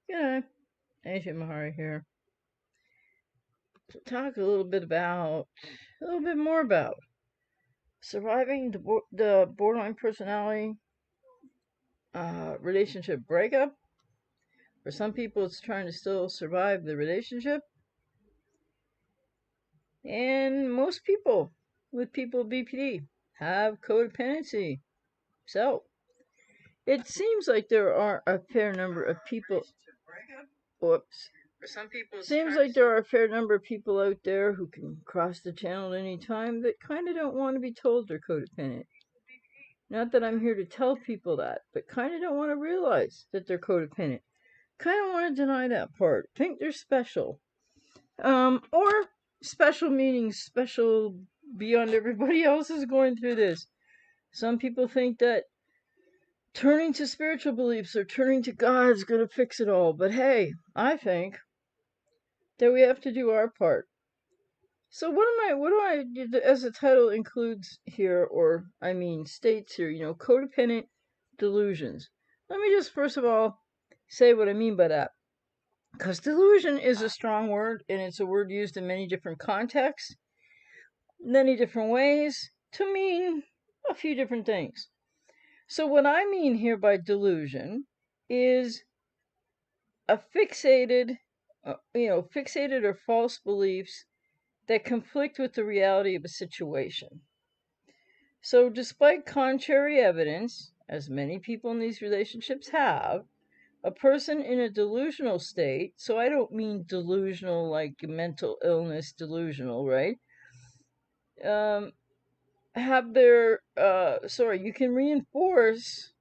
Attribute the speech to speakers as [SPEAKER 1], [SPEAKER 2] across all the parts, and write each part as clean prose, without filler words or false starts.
[SPEAKER 1] Yeah, Asia Mahari here. To talk a little bit more about surviving the borderline personality relationship breakup. For some people, it's trying to still survive the relationship, and most people with people with BPD have codependency. So it seems like there are a fair number of people. Whoops. For some people, seems like there are a fair number of people out there who can cross the channel at any time that kind of don't want to be told they're codependent. Not that I'm here to tell people that, but kind of don't want to realize that they're codependent. Kind of want to deny that part. Think they're special. Or special meaning special beyond everybody else is going through this. Some people think that turning to spiritual beliefs or turning to God is going to fix it all. But hey, I think that we have to do our part. So what do I, as the title includes here, or I mean states here, codependent delusions. Let me just first of all say what I mean by that. Because delusion is a strong word, and it's a word used in many different contexts, many different ways, to mean a few different things. So what I mean here by delusion is a fixated or false beliefs that conflict with the reality of a situation. So despite contrary evidence, as many people in these relationships have, a person in a delusional state, so I don't mean delusional like mental illness delusional, right? Have their, you can reinforce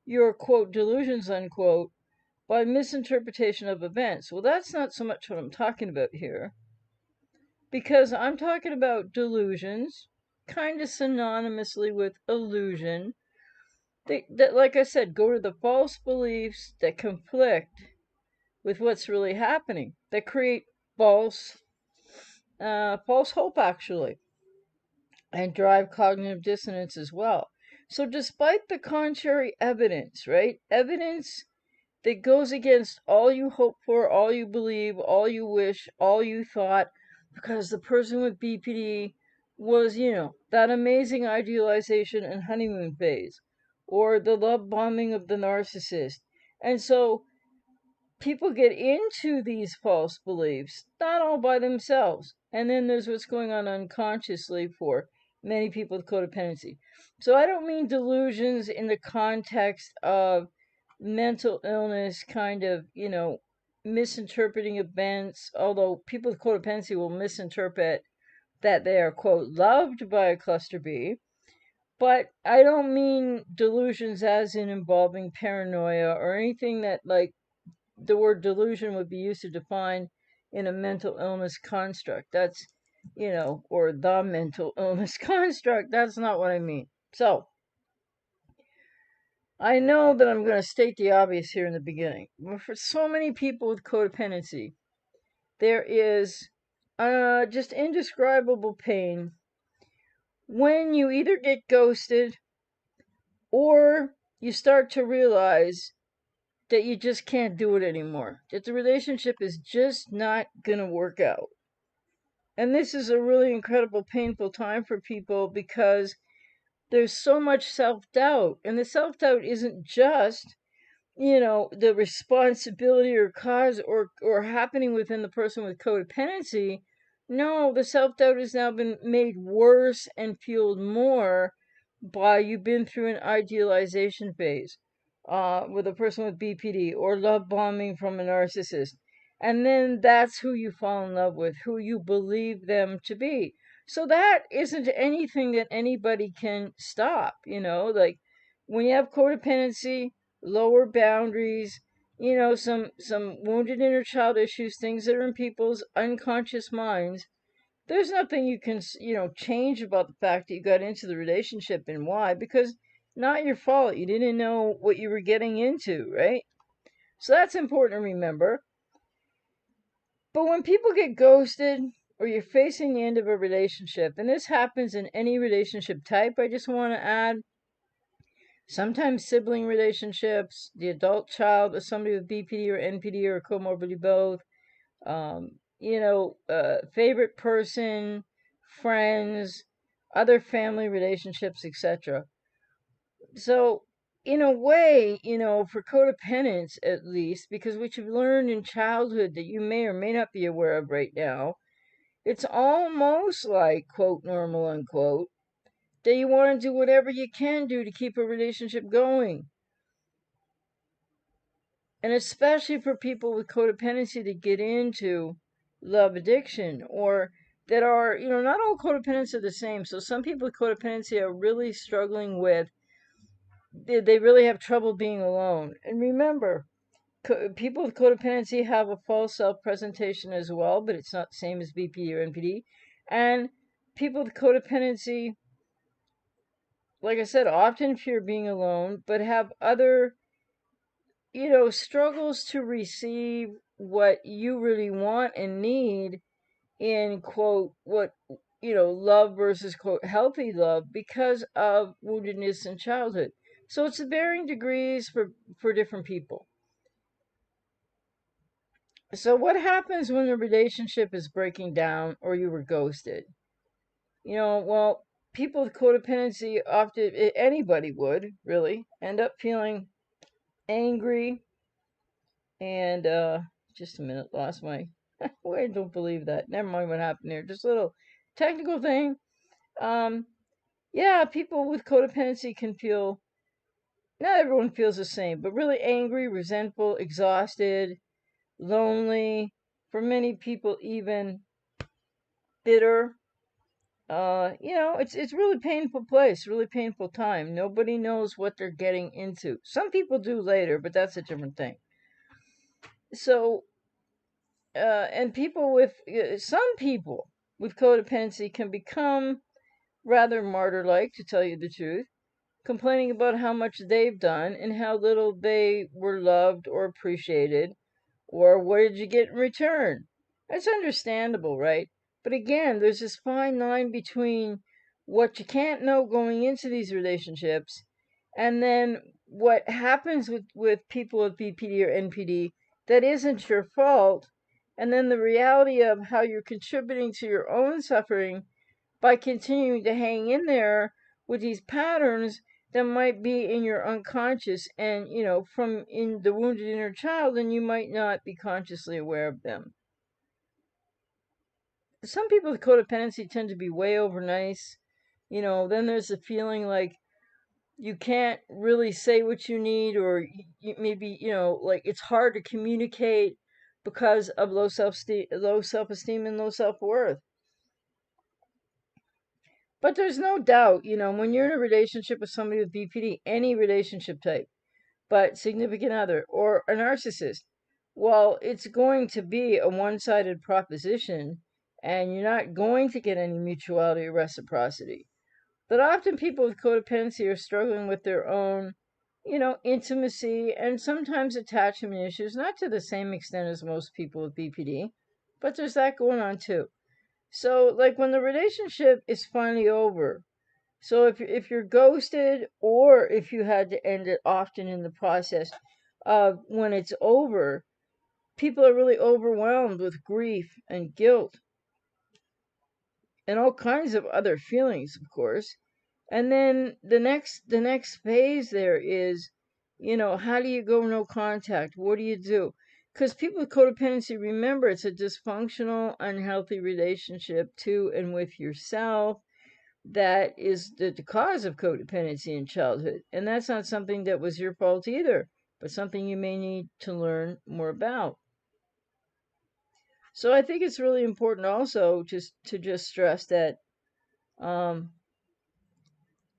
[SPEAKER 1] your quote delusions unquote by misinterpretation of events. Well, that's not so much what I'm talking about here, because I'm talking about delusions kind of synonymously with illusion. That, like I said, go to the false beliefs that conflict with what's really happening, that create false hope actually, and drive cognitive dissonance as well. So despite the contrary evidence, right? Evidence that goes against all you hope for, all you believe, all you wish, all you thought, because the person with BPD was, that amazing idealization and honeymoon phase, or the love bombing of the narcissist. And so people get into these false beliefs, not all by themselves. And then there's what's going on unconsciously for many people with codependency. So I don't mean delusions in the context of mental illness, kind of, misinterpreting events, although people with codependency will misinterpret that they are, quote, loved by a cluster B. But I don't mean delusions as in involving paranoia or anything that, like, the word delusion would be used to define in a mental illness construct. That's, or the mental illness construct. That's not what I mean. So, I know that I'm going to state the obvious here in the beginning. But for so many people with codependency, there is just indescribable pain when you either get ghosted or you start to realize that you just can't do it anymore, that the relationship is just not going to work out. And this is a really incredible, painful time for people because there's so much self-doubt. And the self-doubt isn't just, the responsibility or cause or happening within the person with codependency. No, the self-doubt has now been made worse and fueled more by you've been through an idealization phase with a person with BPD or love bombing from a narcissist. And then that's who you fall in love with, who you believe them to be. So that isn't anything that anybody can stop, like when you have codependency, lower boundaries, some wounded inner child issues, things that are in people's unconscious minds. There's nothing you can, change about the fact that you got into the relationship and why, because not your fault. You didn't know what you were getting into, right? So that's important to remember. But when people get ghosted or you're facing the end of a relationship, and this happens in any relationship type, I just want to add, Sometimes sibling relationships, the adult child of somebody with BPD or NPD or comorbidity both, favorite person, friends, other family relationships, etc. So, in a way, for codependence at least, because what you've learned in childhood that you may or may not be aware of right now, it's almost like, quote, normal, unquote, that you want to do whatever you can do to keep a relationship going. And especially for people with codependency that get into love addiction, or that are, not all codependents are the same. So some people with codependency are really struggling with, they really have trouble being alone. And remember, people with codependency have a false self-presentation as well, but it's not the same as BPD or NPD. And people with codependency, like I said, often fear being alone, but have other, struggles to receive what you really want and need in, quote, what, love versus, quote, healthy love, because of woundedness in childhood. So it's varying degrees for different people. So what happens when the relationship is breaking down or you were ghosted? Well, people with codependency often, anybody would really end up feeling angry and, just a minute, lost my, I don't believe that. Never mind what happened there. Just a little technical thing. Um, yeah, people with codependency can feel, not everyone feels the same, but really angry, resentful, exhausted, lonely, for many people even bitter. It's really painful place, really painful time. Nobody knows what they're getting into. Some people do later, but that's a different thing. So, and people with some people with codependency can become rather martyr-like, to tell you the truth, complaining about how much they've done and how little they were loved or appreciated, or what did you get in return? That's understandable, right? But again, there's this fine line between what you can't know going into these relationships and then what happens with people with BPD or NPD that isn't your fault, and then the reality of how you're contributing to your own suffering by continuing to hang in there with these patterns that might be in your unconscious and, from in the wounded inner child, and you might not be consciously aware of them. Some people with codependency tend to be way over nice. Then there's a feeling like you can't really say what you need, or maybe, like it's hard to communicate because of low self-esteem and low self-worth. But there's no doubt, when you're in a relationship with somebody with BPD, any relationship type, but significant other or a narcissist, well, it's going to be a one-sided proposition, and you're not going to get any mutuality or reciprocity. But often people with codependency are struggling with their own, intimacy and sometimes attachment issues, not to the same extent as most people with BPD, but there's that going on too. So, like when the relationship is finally over, so if you're ghosted, or if you had to end it often in the process of when it's over, people are really overwhelmed with grief and guilt and all kinds of other feelings, of course. And then the next phase there is, how do you go no contact? What do you do? Because people with codependency, remember, it's a dysfunctional, unhealthy relationship to and with yourself that is the cause of codependency in childhood. And that's not something that was your fault either, but something you may need to learn more about. So I think it's really important also just stress that, um,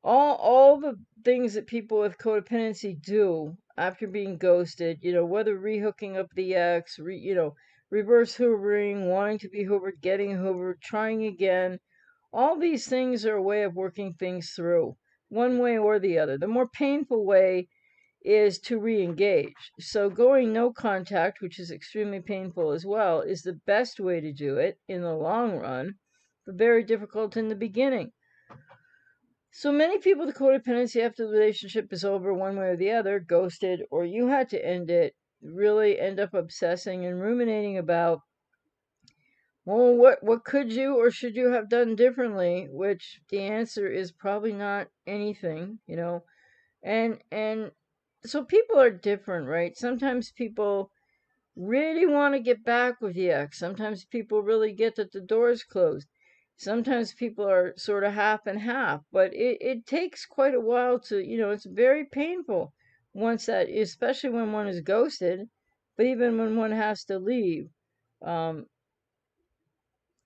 [SPEAKER 1] all the things that people with codependency do after being ghosted, whether rehooking up the ex, reverse hoovering, wanting to be hoovered, getting hoovered, trying again, all these things are a way of working things through, one way or the other. The more painful way is to re-engage. So going no contact, which is extremely painful as well, is the best way to do it in the long run, but very difficult in the beginning. So many people with codependency after the relationship is over one way or the other, ghosted, or you had to end it, really end up obsessing and ruminating about, well, what could you or should you have done differently? Which the answer is probably not anything, and so people are different, right? Sometimes people really want to get back with the ex. Sometimes people really get that the door is closed. Sometimes people are sort of half and half, but it takes quite a while to, it's very painful once that, especially when one is ghosted, but even when one has to leave. Um,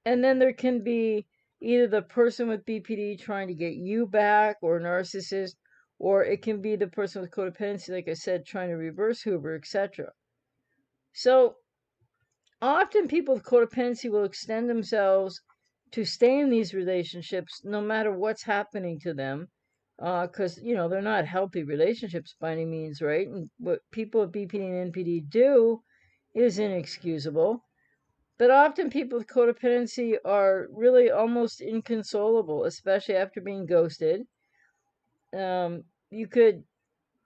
[SPEAKER 1] and then there can be either the person with BPD trying to get you back or a narcissist, or it can be the person with codependency, like I said, trying to reverse Hoover, etc. So often people with codependency will extend themselves to stay in these relationships no matter what's happening to them, because they're not healthy relationships by any means, right? And what people with BPD and NPD do is inexcusable. But often people with codependency are really almost inconsolable, especially after being ghosted. You could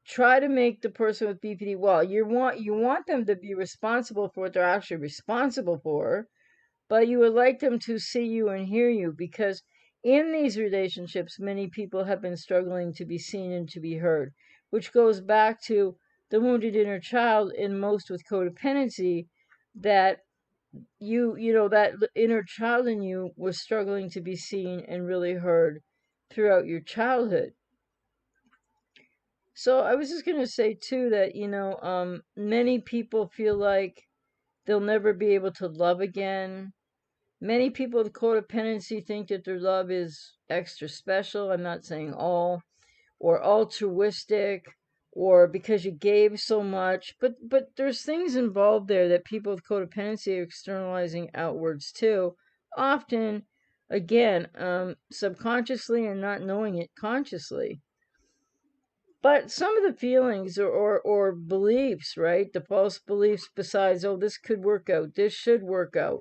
[SPEAKER 1] try to make the person with BPD, well, you want them to be responsible for what they're actually responsible for, but you would like them to see you and hear you, because in these relationships, many people have been struggling to be seen and to be heard, which goes back to the wounded inner child in most with codependency, that that inner child in you was struggling to be seen and really heard throughout your childhood. So I was just going to say too that, many people feel like they'll never be able to love again. Many people with codependency think that their love is extra special. I'm not saying all, or altruistic, or because you gave so much. But there's things involved there that people with codependency are externalizing outwards too. Often, again, subconsciously and not knowing it consciously. But some of the feelings or beliefs, right? The false beliefs besides, oh, this could work out, this should work out,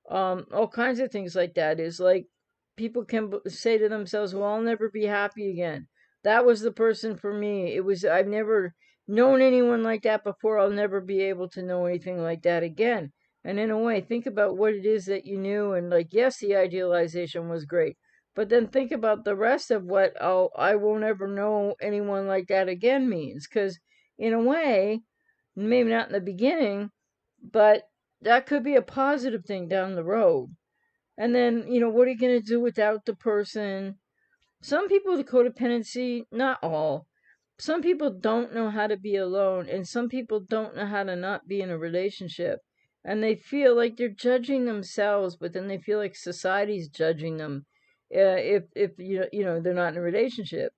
[SPEAKER 1] all kinds of things like that, is like people can say to themselves, well, I'll never be happy again. That was the person for me. I've never known anyone like that before. I'll never be able to know anything like that again. And in a way, think about what it is that you knew, and like, yes, the idealization was great, but then think about the rest of what, oh, I won't ever know anyone like that again means. Because in a way, maybe not in the beginning, but that could be a positive thing down the road. And then, what are you going to do without the person? Some people with codependency, not all, some people don't know how to be alone, and some people don't know how to not be in a relationship. And they feel like they're judging themselves, but then they feel like society's judging them, if they're not in a relationship.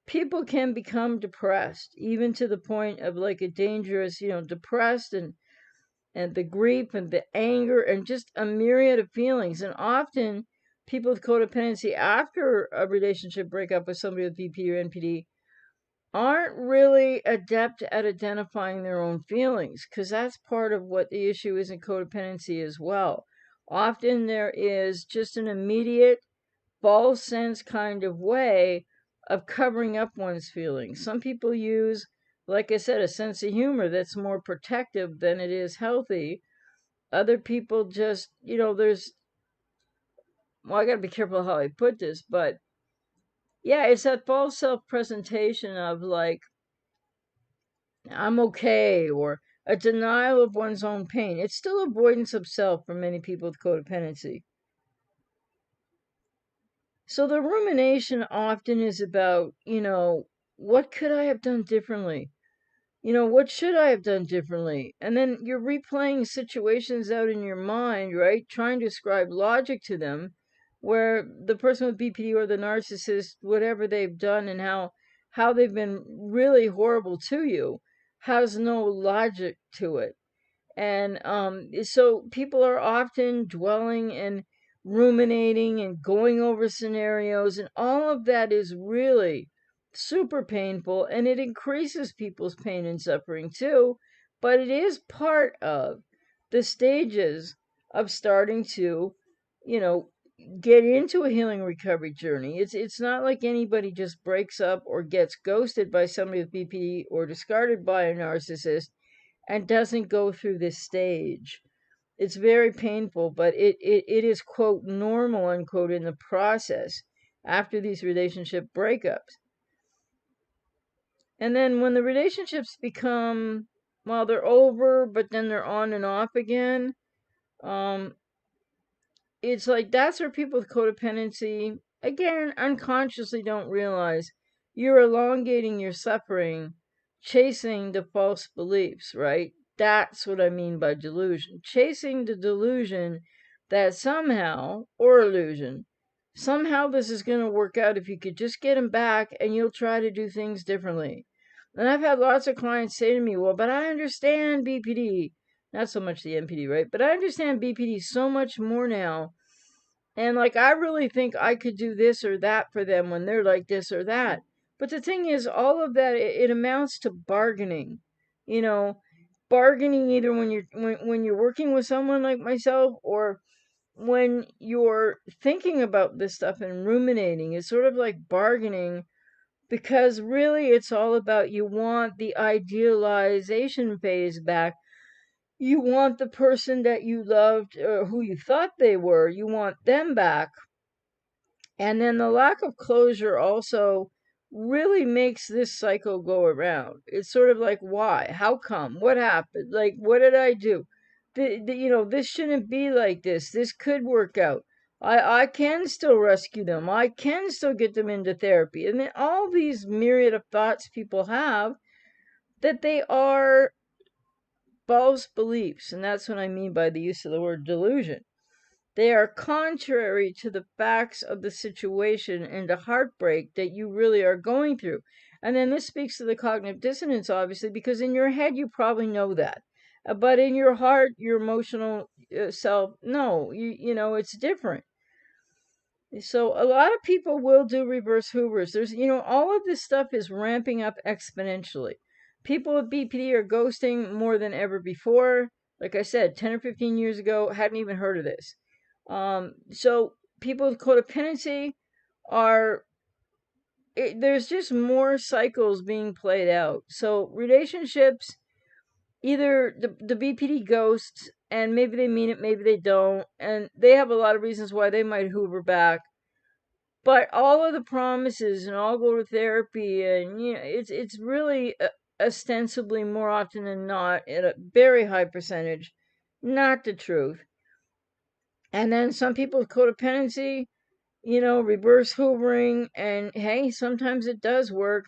[SPEAKER 1] People can become depressed, even to the point of like a dangerous, depressed, and the grief and the anger and just a myriad of feelings. And often people with codependency after a relationship breakup with somebody with BP or NPD aren't really adept at identifying their own feelings, because that's part of what the issue is in codependency as well. Often there is just an immediate false sense kind of way of covering up one's feelings. Some people use, like I said, a sense of humor that's more protective than it is healthy. Other people just, well, I gotta be careful how I put this, but yeah, it's that false self-presentation of like, I'm okay, or a denial of one's own pain. It's still avoidance of self for many people with codependency. So the rumination often is about, what could I have done differently? What should I have done differently? And then you're replaying situations out in your mind, right? Trying to ascribe logic to them, where the person with BPD or the narcissist, whatever they've done and how they've been really horrible to you, has no logic to it. And so people are often dwelling and ruminating and going over scenarios, and all of that is really super painful, and it increases people's pain and suffering too. But it is part of the stages of starting to, you know, get into a healing recovery journey, it's not like anybody just breaks up or gets ghosted by somebody with BPD or discarded by a narcissist and doesn't go through this stage. It's very painful, but it is, quote, normal, unquote, in the process after these relationship breakups. And then when the relationships become, well, they're over, but then they're on and off again, it's like that's where people with codependency, again, unconsciously don't realize you're elongating your suffering, chasing the false beliefs, right? That's what I mean by delusion. Chasing the delusion that somehow, or illusion, somehow this is going to work out if you could just get him back and you'll try to do things differently. And I've had lots of clients say to me, well, but I understand BPD. Not so much the NPD, right? But I understand BPD so much more now. And like, I really think I could do this or that for them when they're like this or that. But the thing is, all of that, it amounts to bargaining. You know, bargaining either when you're working with someone like myself or when you're thinking about this stuff and ruminating. It's sort of like bargaining, because really it's all about, you want the idealization phase back. You want the person that you loved or who you thought they were, you want them back. And then the lack of closure also really makes this cycle go around. It's sort of like, why? How come? What happened? Like, what did I do? This shouldn't be like this. This could work out. I can still rescue them. I can still get them into therapy. And then all these myriad of thoughts people have, that they are false beliefs. And that's what I mean by the use of the word delusion. They are contrary to the facts of the situation and the heartbreak that you really are going through. And then this speaks to the cognitive dissonance, obviously, because in your head you probably know that. But in your heart, your emotional self, no, it's different. So a lot of people will do reverse Hoovers. There's, all of this stuff is ramping up exponentially. People with BPD are ghosting more than ever before. Like I said, 10 or 15 years ago, hadn't even heard of this. So people with codependency there's just more cycles being played out. So relationships, either the BPD ghosts, and maybe they mean it, maybe they don't, and they have a lot of reasons why they might hoover back. But all of the promises and all go to therapy, and it's really ostensibly, more often than not, at a very high percentage, not the truth. And then some people with codependency, reverse hoovering, and hey, sometimes it does work,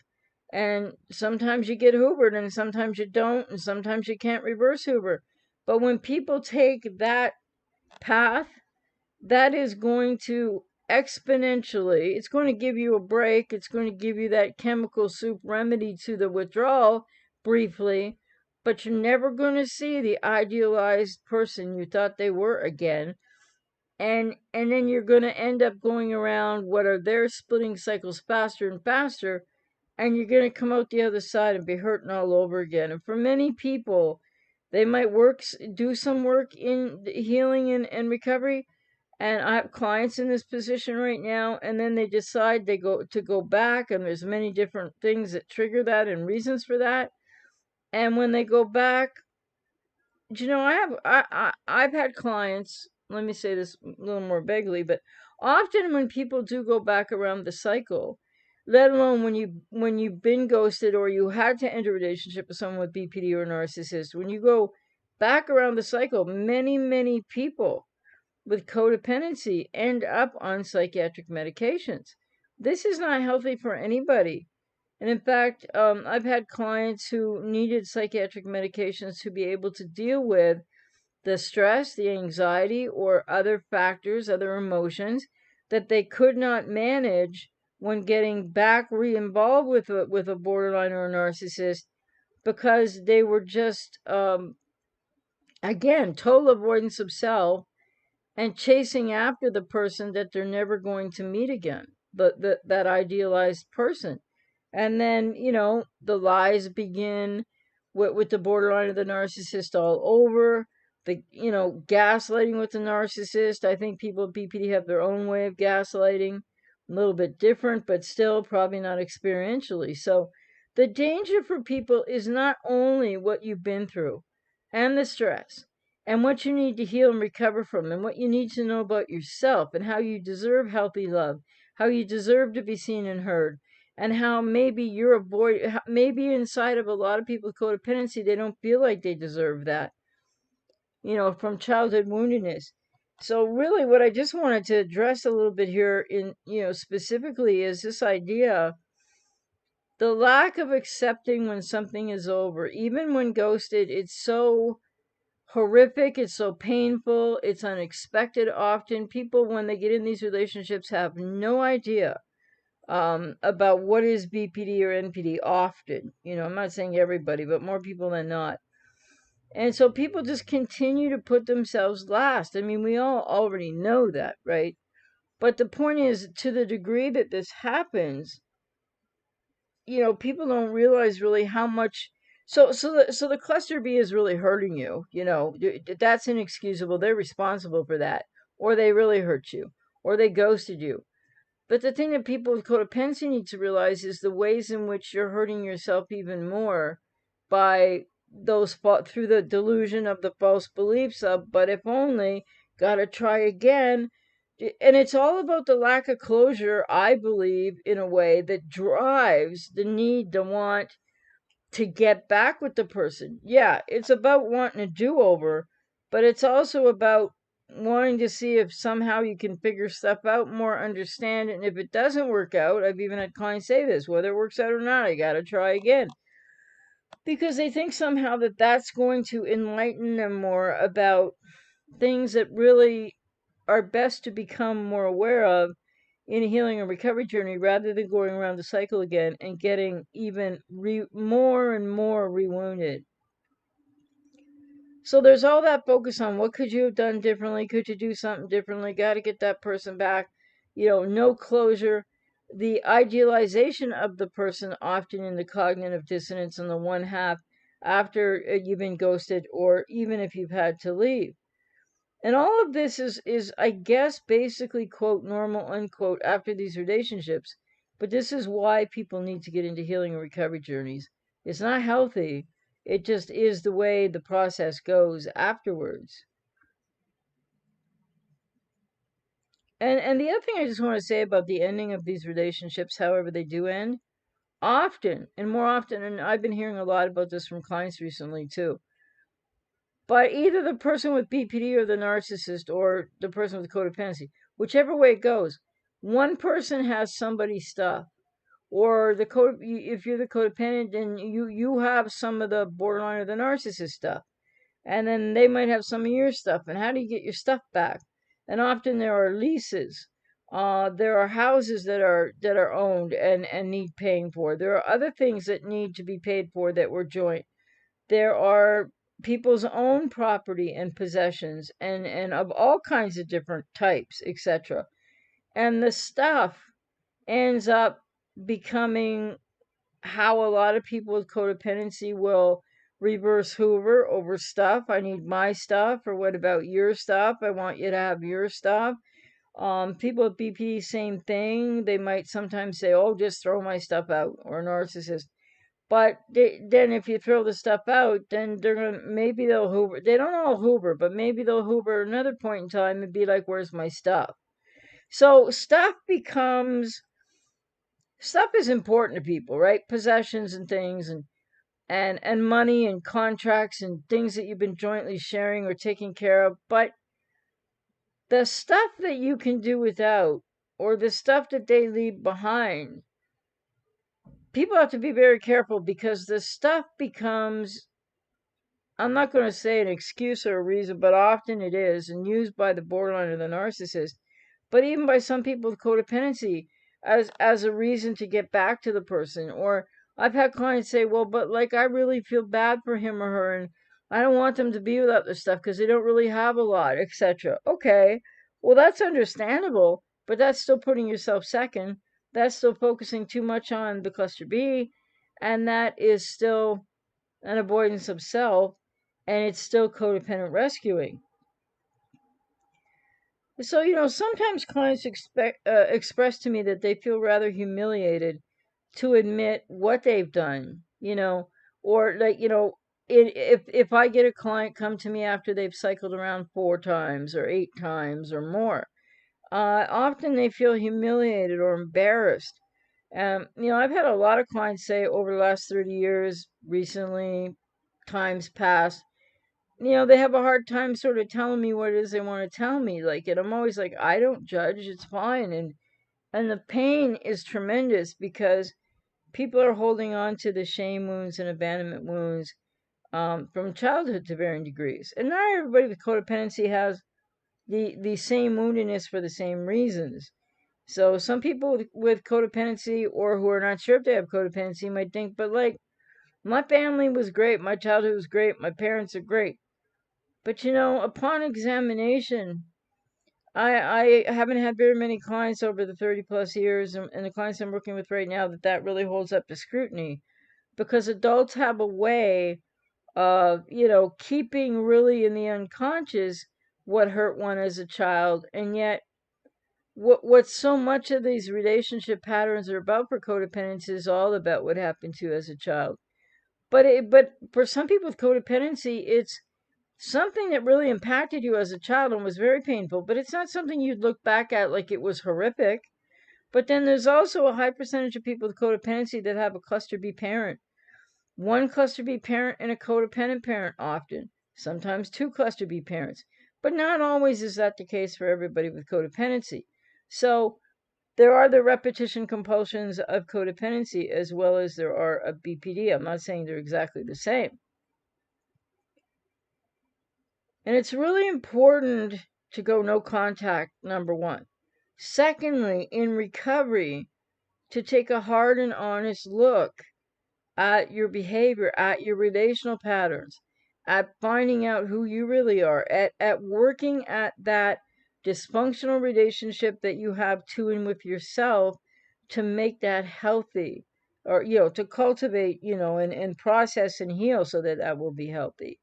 [SPEAKER 1] and sometimes you get hoovered, and sometimes you don't, and sometimes you can't reverse hoover. But when people take that path, that is going to exponentially, it's going to give you a break, it's going to give you that chemical soup remedy to the withdrawal briefly, but you're never going to see the idealized person you thought they were again. And then you're going to end up going around what are their splitting cycles faster and faster, and you're going to come out the other side and be hurting all over again. And for many people, they might do some work in healing and recovery, and I have clients in this position right now, and then they decide they go back, and there's many different things that trigger that and reasons for that. And when they go back, I've had clients, let me say this a little more vaguely, but often when people do go back around the cycle, let alone when you've been ghosted or you had to enter a relationship with someone with BPD or narcissist, when you go back around the cycle, many people with codependency end up on psychiatric medications. This is not healthy for anybody. And in fact, I've had clients who needed psychiatric medications to be able to deal with the stress, the anxiety, or other factors, other emotions that they could not manage when getting back re-involved with a borderline or a narcissist, because they were just, again, total avoidance of self and chasing after the person that they're never going to meet again, that idealized person. And then, the lies begin with the borderline of the narcissist all over. the, gaslighting with the narcissist. I think people with BPD have their own way of gaslighting, a little bit different, but still probably not experientially. So the danger for people is not only what you've been through and the stress and what you need to heal and recover from and what you need to know about yourself and how you deserve healthy love, how you deserve to be seen and heard, and how maybe maybe inside of a lot of people with codependency, they don't feel like they deserve that, from childhood woundedness. So really what I just wanted to address a little bit here in, specifically is this idea, the lack of accepting when something is over. Even when ghosted, it's so horrific, it's so painful, it's unexpected often. People, when they get in these relationships, have no idea about what is BPD or NPD often. I'm not saying everybody, but more people than not. And so people just continue to put themselves last. I mean, we all already know that, right? But the point is, to the degree that this happens, people don't realize really how much. So the cluster B is really hurting you. That's inexcusable. They're responsible for that, or they really hurt you, or they ghosted you. But the thing that people with codependency need to realize is the ways in which you're hurting yourself even more by through the delusion of the false beliefs of, but if only, gotta try again. And it's all about the lack of closure, I believe, in a way that drives the need to want to get back with the person. Yeah, it's about wanting a do-over, but it's also about wanting to see if somehow you can figure stuff out more, understand it, and if it doesn't work out, I've even had clients say this, whether it works out or not, I gotta try again. Because they think somehow that that's going to enlighten them more about things that really are best to become more aware of in a healing and recovery journey, rather than going around the cycle again and getting even more and more rewounded. So there's all that focus on what could you have done differently? Could you do something differently? Got to get that person back. No closure. The idealization of the person, often in the cognitive dissonance on the one half after you've been ghosted, or even if you've had to leave. And all of this is I guess, basically, quote, normal, unquote, after these relationships. But this is why people need to get into healing and recovery journeys. It's not healthy. It just is the way the process goes afterwards. And the other thing I just want to say about the ending of these relationships, however they do end, often, and more often, and I've been hearing a lot about this from clients recently too, but either the person with BPD or the narcissist or the person with codependency, whichever way it goes, one person has somebody's stuff. Or if you're the codependent, then you have some of the borderline or the narcissist stuff. And then they might have some of your stuff. And how do you get your stuff back? And often there are leases. There are houses that are owned and need paying for. There are other things that need to be paid for that were joint. There are people's own property and possessions and of all kinds of different types, etc. And the stuff ends up becoming how a lot of people with codependency will reverse Hoover over stuff. I need my stuff, or what about your stuff? I want you to have your stuff. People with BP, same thing. They might sometimes say, "Oh, just throw my stuff out," or a narcissist. But then if you throw the stuff out, then maybe they'll Hoover. They don't all Hoover, but maybe they'll Hoover another point in time and be like, "Where's my stuff?" So stuff is important to people, right? Possessions and things, and money and contracts and things that you've been jointly sharing or taking care of. But the stuff that you can do without, or the stuff that they leave behind, people have to be very careful, because the stuff becomes, I'm not going to say an excuse or a reason, but often it is, and used by the borderline or the narcissist, but even by some people with codependency, as a reason to get back to the person. Or I've had clients say, "Well, but like, I really feel bad for him or her, and I don't want them to be without their stuff because they don't really have a lot," etc. Okay, well, that's understandable, but that's still putting yourself second. That's still focusing too much on the cluster B, and that is still an avoidance of self. and it's still codependent rescuing. So, sometimes clients express to me that they feel rather humiliated to admit what they've done, or like, if I get a client come to me after they've cycled around 4 times or 8 times or more, often they feel humiliated or embarrassed. I've had a lot of clients say over the last 30 years, recently, times past, they have a hard time sort of telling me what it is they want to tell me. Like, and I'm always like, I don't judge, it's fine. And the pain is tremendous because people are holding on to the shame wounds and abandonment wounds from childhood to varying degrees. And not everybody with codependency has the same woundedness for the same reasons. So some people with codependency, or who are not sure if they have codependency, might think, but like, my family was great, my childhood was great, my parents are great. But upon examination, I haven't had very many clients over the 30 plus years, and the clients I'm working with right now, that really holds up to scrutiny, because adults have a way of, keeping really in the unconscious what hurt one as a child. And yet what so much of these relationship patterns are about for codependency is all about what happened to you as a child. But for some people with codependency, it's something that really impacted you as a child and was very painful, but it's not something you'd look back at like it was horrific. But then there's also a high percentage of people with codependency that have a cluster B parent. One cluster B parent and a codependent parent often, sometimes two cluster B parents. But not always is that the case for everybody with codependency. So there are the repetition compulsions of codependency as well as there are of BPD. I'm not saying they're exactly the same. And it's really important to go no contact, number one. Secondly, in recovery, to take a hard and honest look at your behavior, at your relational patterns, at finding out who you really are, at working at that dysfunctional relationship that you have to and with yourself to make that healthy, or, to cultivate, and process and heal so that that will be healthy.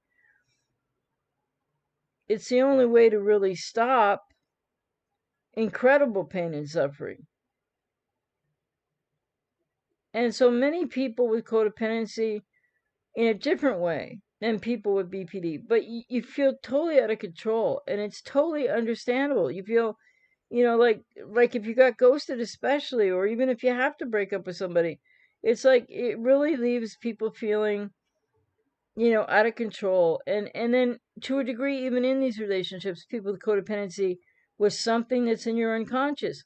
[SPEAKER 1] It's the only way to really stop incredible pain and suffering. And so many people with codependency, in a different way than people with BPD, but you feel totally out of control, and it's totally understandable. You feel, like if you got ghosted, especially, or even if you have to break up with somebody, it's like it really leaves people feeling, out of control. And then to a degree, even in these relationships, people with codependency, with something that's in your unconscious.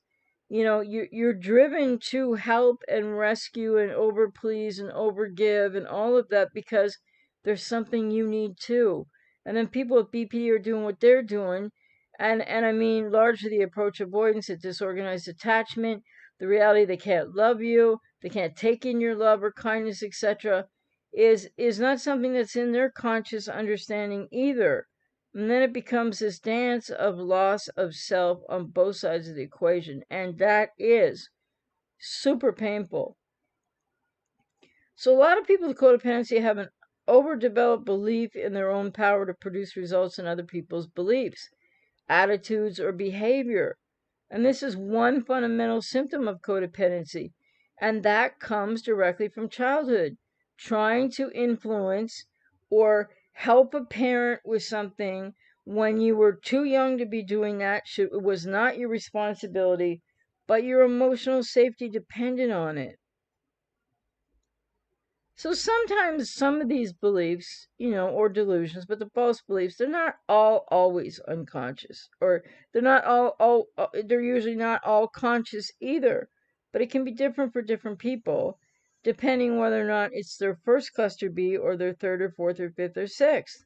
[SPEAKER 1] You're driven to help and rescue and overplease and overgive and all of that because there's something you need too. And then people with BPD are doing what they're doing. And I mean, largely the approach avoidance, a disorganized attachment, the reality they can't love you, they can't take in your love or kindness, etc., is not something that's in their conscious understanding either. And then it becomes this dance of loss of self on both sides of the equation, and that is super painful. So a lot of people with codependency have an overdeveloped belief in their own power to produce results in other people's beliefs, attitudes, or behavior. And this is one fundamental symptom of codependency, and that comes directly from childhood. Trying to influence or help a parent with something when you were too young to be doing that was not your responsibility, but your emotional safety depended on it. So sometimes some of these beliefs, or delusions, but the false beliefs, they're not all always unconscious, or they're not they're usually not all conscious either. But it can be different for different people, depending whether or not it's their first cluster B or their third or fourth or fifth or sixth.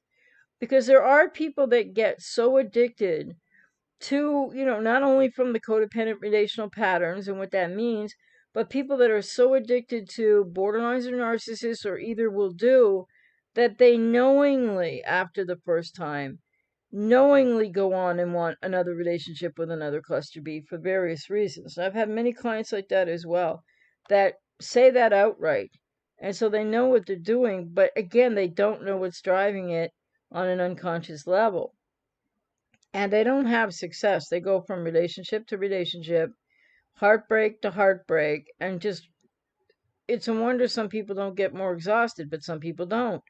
[SPEAKER 1] Because there are people that get so addicted to, not only from the codependent relational patterns and what that means, but people that are so addicted to borderlines or narcissists or either will do that they knowingly, after the first time, knowingly go on and want another relationship with another cluster B for various reasons. And I've had many clients like that as well that say that outright. And so they know what they're doing, but again, they don't know what's driving it, on an unconscious level. And they don't have success. They go from relationship to relationship, heartbreak to heartbreak, and just, it's a wonder some people don't get more exhausted, but some people don't.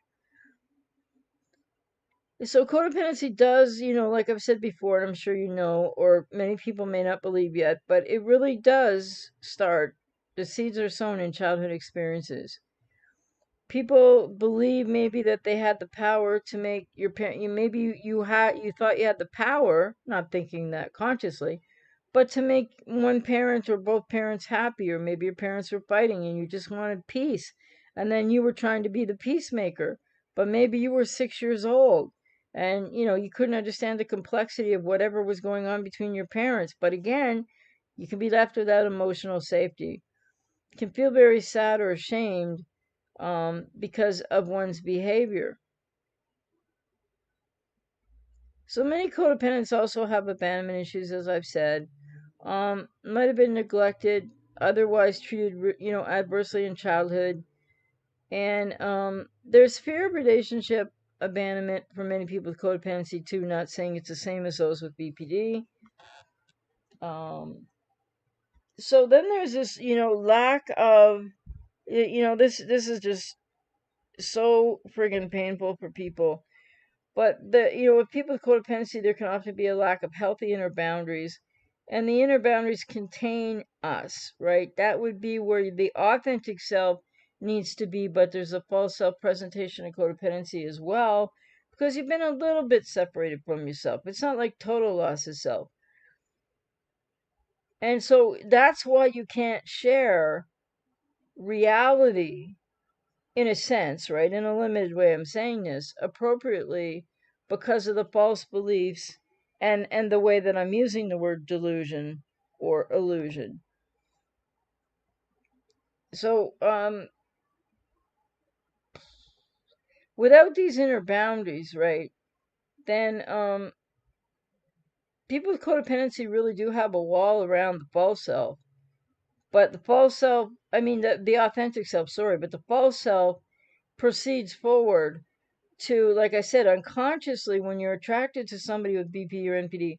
[SPEAKER 1] So codependency does, like I've said before, and I'm sure you know, or many people may not believe yet, but it really does start, the seeds are sown in childhood experiences. People believe maybe that they had the power to make your parent, maybe you thought you had the power, not thinking that consciously, but to make one parent or both parents happy, or maybe your parents were fighting and you just wanted peace, and then you were trying to be the peacemaker, but maybe you were 6 years old and you couldn't understand the complexity of whatever was going on between your parents. But again, you can be left without emotional safety. You can feel very sad or ashamed because of one's behavior. So many codependents also have abandonment issues, as I've said. Might have been neglected, otherwise treated, adversely in childhood. And there's fear of relationship abandonment for many people with codependency too, not saying it's the same as those with BPD. So then there's this, lack of, this is just so friggin' painful for people. But with people with codependency, there can often be a lack of healthy inner boundaries, and the inner boundaries contain us, right? That would be where the authentic self needs to be, but there's a false self presentation of codependency as well, because you've been a little bit separated from yourself. It's not like total loss of self. And so that's why you can't share reality, in a sense, right? In a limited way, I'm saying this appropriately, because of the false beliefs and the way that I'm using the word delusion or illusion. So without these inner boundaries, right, then people with codependency really do have a wall around the false self. But the false self, I mean the authentic self, sorry, but the false self proceeds forward to, like I said, unconsciously, when you're attracted to somebody with BP or NPD,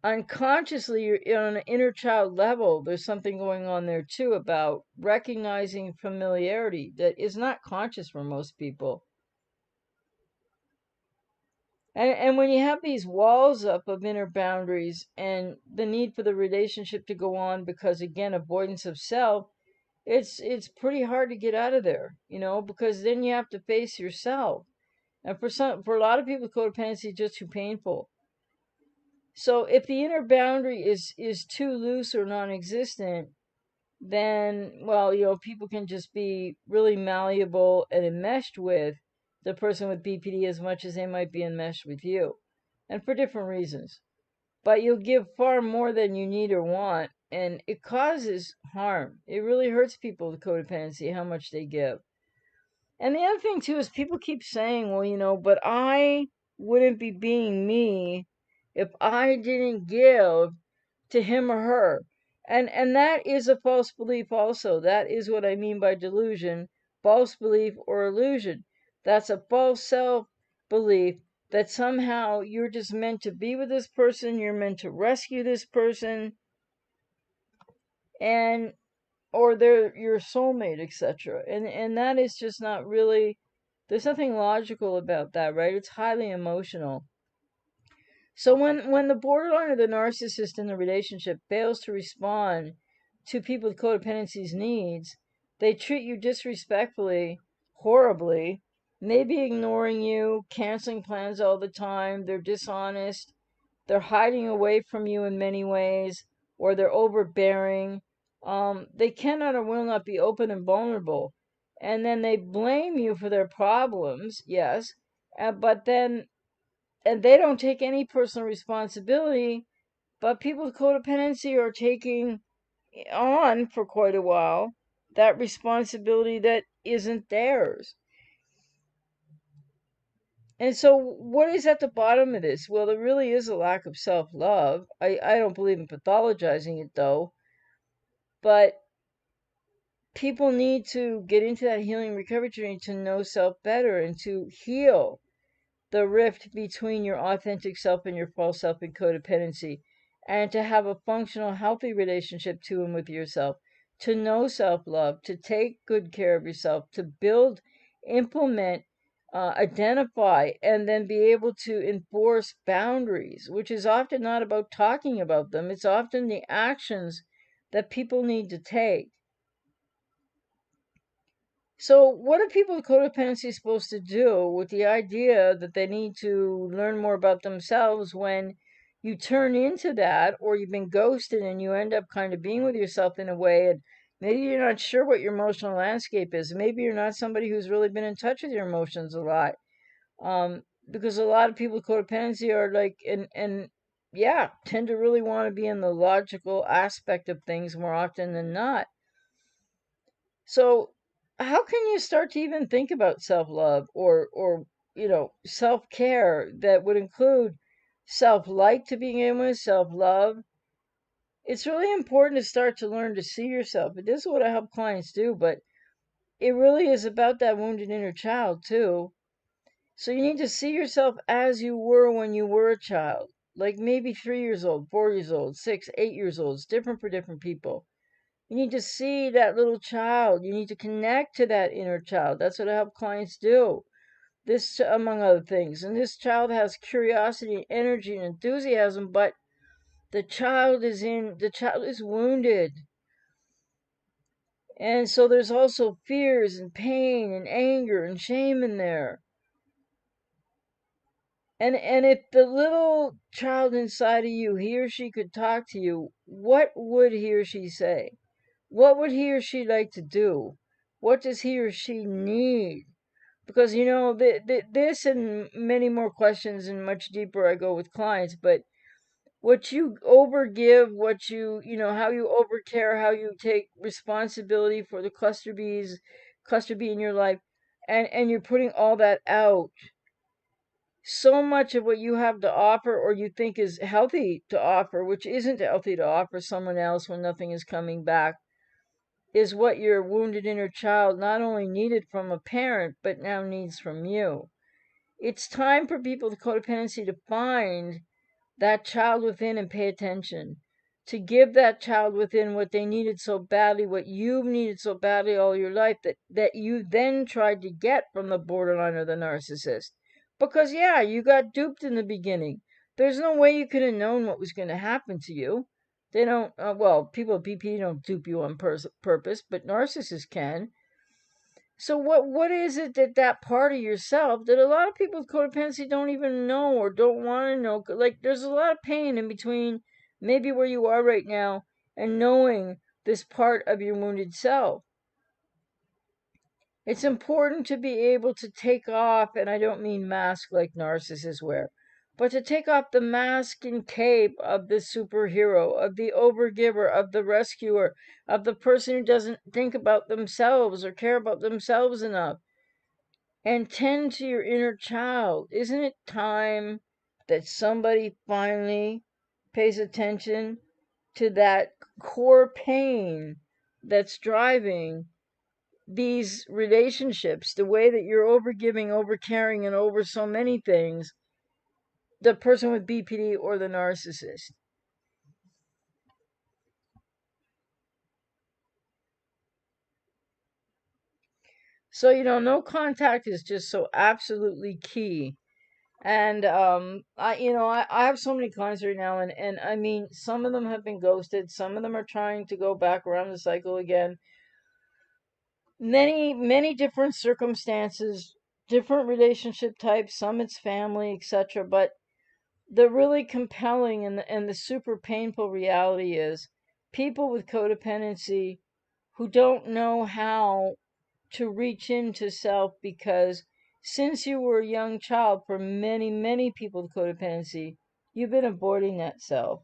[SPEAKER 1] unconsciously, you're on an inner child level. There's something going on there too about recognizing familiarity that is not conscious for most people. And when you have these walls up of inner boundaries and the need for the relationship to go on because, again, avoidance of self, it's pretty hard to get out of there, because then you have to face yourself. And for a lot of people, codependency is just too painful. So if the inner boundary is too loose or non-existent, then, well, people can just be really malleable and enmeshed with the person with BPD as much as they might be enmeshed with you, and for different reasons. But you'll give far more than you need or want, and it causes harm. It really hurts people with codependency how much they give. And the other thing too is people keep saying, well, but I wouldn't be being me if I didn't give to him or her. And that is a false belief also. That is what I mean by delusion, false belief or illusion. That's a false self belief that somehow you're just meant to be with this person, you're meant to rescue this person, and or they're your soulmate, etc. And that is just not really, there's nothing logical about that, right? It's highly emotional. So when the borderline or the narcissist in the relationship fails to respond to people with codependency's needs, they treat you disrespectfully, horribly, maybe ignoring you, canceling plans all the time, they're dishonest, they're hiding away from you in many ways, or they're overbearing. They cannot or will not be open and vulnerable. And then they blame you for their problems, yes, but then, and they don't take any personal responsibility, but people with codependency are taking on for quite a while that responsibility that isn't theirs. And so, what is at the bottom of this? Well, there really is a lack of self love. I don't believe in pathologizing it though, but people need to get into that healing recovery journey to know self better and to heal the rift between your authentic self and your false self in codependency, and to have a functional, healthy relationship to and with yourself, to know self-love, to take good care of yourself, to build, implement, identify, and then be able to enforce boundaries, which is often not about talking about them. It's often the actions that people need to take. So, what are people with codependency supposed to do with the idea that they need to learn more about themselves when you turn into that, or you've been ghosted and you end up kind of being with yourself in a way, and maybe you're not sure what your emotional landscape is. Maybe you're not somebody who's really been in touch with your emotions a lot. Because a lot of people with codependency are like, and yeah, tend to really want to be in the logical aspect of things more often than not. So, how can you start to even think about self-love or self-care that would include self-like to begin with, self-love? It's really important to start to learn to see yourself. This is what I help clients do, but it really is about that wounded inner child too. So you need to see yourself as you were when you were a child, like maybe 3 years old, 4 years old, 6, 8 years old. It's different for different people. You need to see that little child. You need to connect to that inner child. That's what I help clients do. This, among other things. And this child has curiosity, energy, and enthusiasm, but the child is wounded. And so there's also fears and pain and anger and shame in there. And if the little child inside of you, he or she could talk to you, what would he or she say? What would he or she like to do? What does he or she need? Because, this and many more questions and much deeper I go with clients, but what you overgive, how you overcare, how you take responsibility for the cluster bee in your life, and you're putting all that out. So much of what you have to offer or you think is healthy to offer, which isn't healthy to offer someone else when nothing is coming back, is what your wounded inner child not only needed from a parent, but now needs from you. It's time for people with codependency to find that child within and pay attention. To give that child within what they needed so badly, what you've needed so badly all your life, that you then tried to get from the borderline or the narcissist. Because, yeah, you got duped in the beginning. There's no way you could have known what was going to happen to you. They don't, people with BP don't dupe you on purpose, but narcissists can. So what is it that part of yourself that a lot of people with codependency don't even know or don't want to know? Like, there's a lot of pain in between maybe where you are right now and knowing this part of your wounded self. It's important to be able to take off, and I don't mean mask like narcissists wear, but to take off the mask and cape of the superhero, of the overgiver, of the rescuer, of the person who doesn't think about themselves or care about themselves enough, and tend to your inner child. Isn't it time that somebody finally pays attention to that core pain that's driving these relationships, the way that you're overgiving, overcaring, and over so many things, the person with BPD or the narcissist? So, no contact is just so absolutely key. And I have so many clients right now, and I mean, some of them have been ghosted, some of them are trying to go back around the cycle again. Many different circumstances, different relationship types, some it's family, etc. But the really compelling and the super painful reality is people with codependency who don't know how to reach into self, because since you were a young child, for many people with codependency, you've been avoiding that self.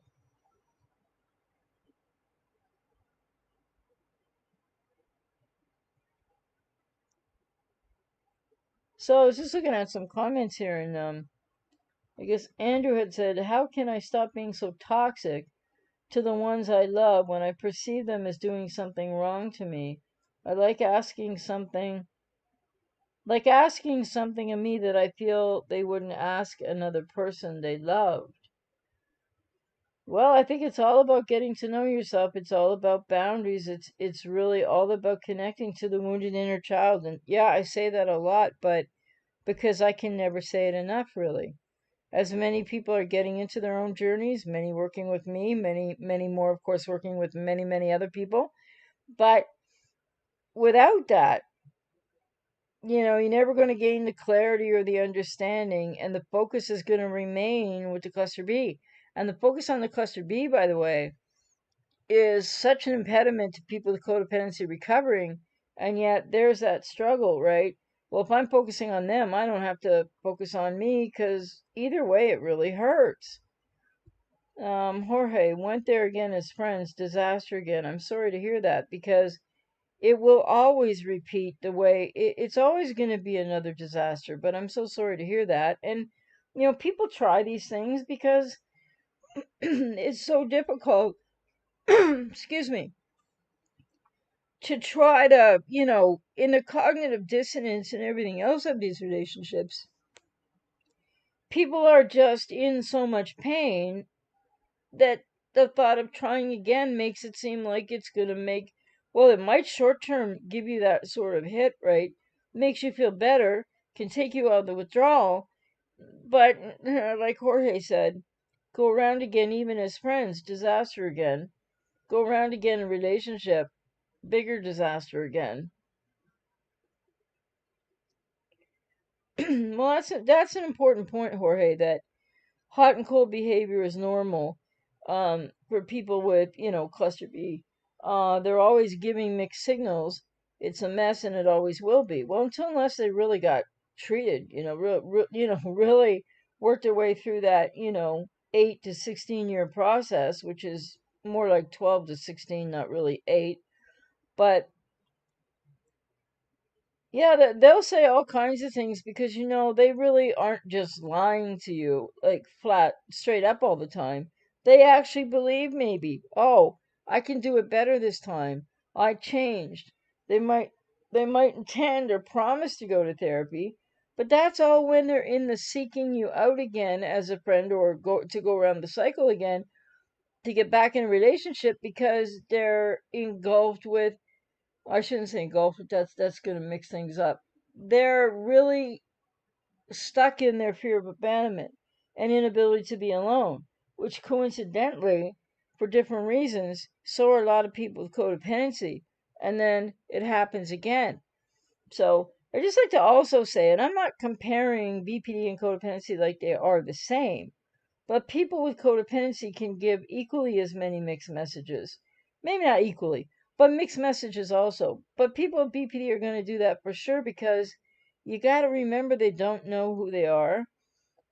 [SPEAKER 1] So I was just looking at some comments here, and I guess Andrew had said, how can I stop being so toxic to the ones I love when I perceive them as doing something wrong to me? I like asking something Like asking something of me that I feel they wouldn't ask another person they love. Well, I think it's all about getting to know yourself. It's all about boundaries. It's really all about connecting to the wounded inner child. And yeah, I say that a lot, but because I can never say it enough, really. As many people are getting into their own journeys, many working with me, many more, of course, working with many other people. But without that, you're never going to gain the clarity or the understanding, and the focus is going to remain with the cluster B. And the focus on the cluster B, by the way, is such an impediment to people with codependency recovering, and yet there's that struggle, right? Well, if I'm focusing on them, I don't have to focus on me, because either way it really hurts. Jorge went there again as friends, disaster again. I'm sorry to hear that, because it will always repeat the way it's always going to be another disaster. But I'm so sorry to hear that. And people try these things because it's so difficult excuse me, to try to, in the cognitive dissonance and everything else of these relationships, people are just in so much pain that the thought of trying again makes it seem like it's going to make, well, it might short term give you that sort of hit, right? Makes you feel better, can take you out of the withdrawal. But like Jorge said, go around again, even as friends, disaster again. Go around again in relationship, bigger disaster again. Well, that's an important point, Jorge, that hot and cold behavior is normal for people with, cluster B. They're always giving mixed signals. It's a mess, and it always will be. Well, unless they really got treated, really worked their way through that, 8 to 16 year process, which is more like 12 to 16, not really 8. But yeah, they'll say all kinds of things because they really aren't just lying to you like flat straight up all the time. They actually believe maybe, oh, I can do it better this time. I changed. They might they might intend or promise to go to therapy, but that's all when they're in the seeking you out again as a friend, or go around the cycle again to get back in a relationship, because they're engulfed with, I shouldn't say engulfed, but that's going to mix things up. They're really stuck in their fear of abandonment and inability to be alone, which coincidentally, for different reasons, so are a lot of people with codependency. And then it happens again. So I just like to also say, and I'm not comparing BPD and codependency like they are the same, but people with codependency can give equally as many mixed messages. Maybe not equally, but mixed messages also. But people with BPD are going to do that for sure, because you got to remember they don't know who they are.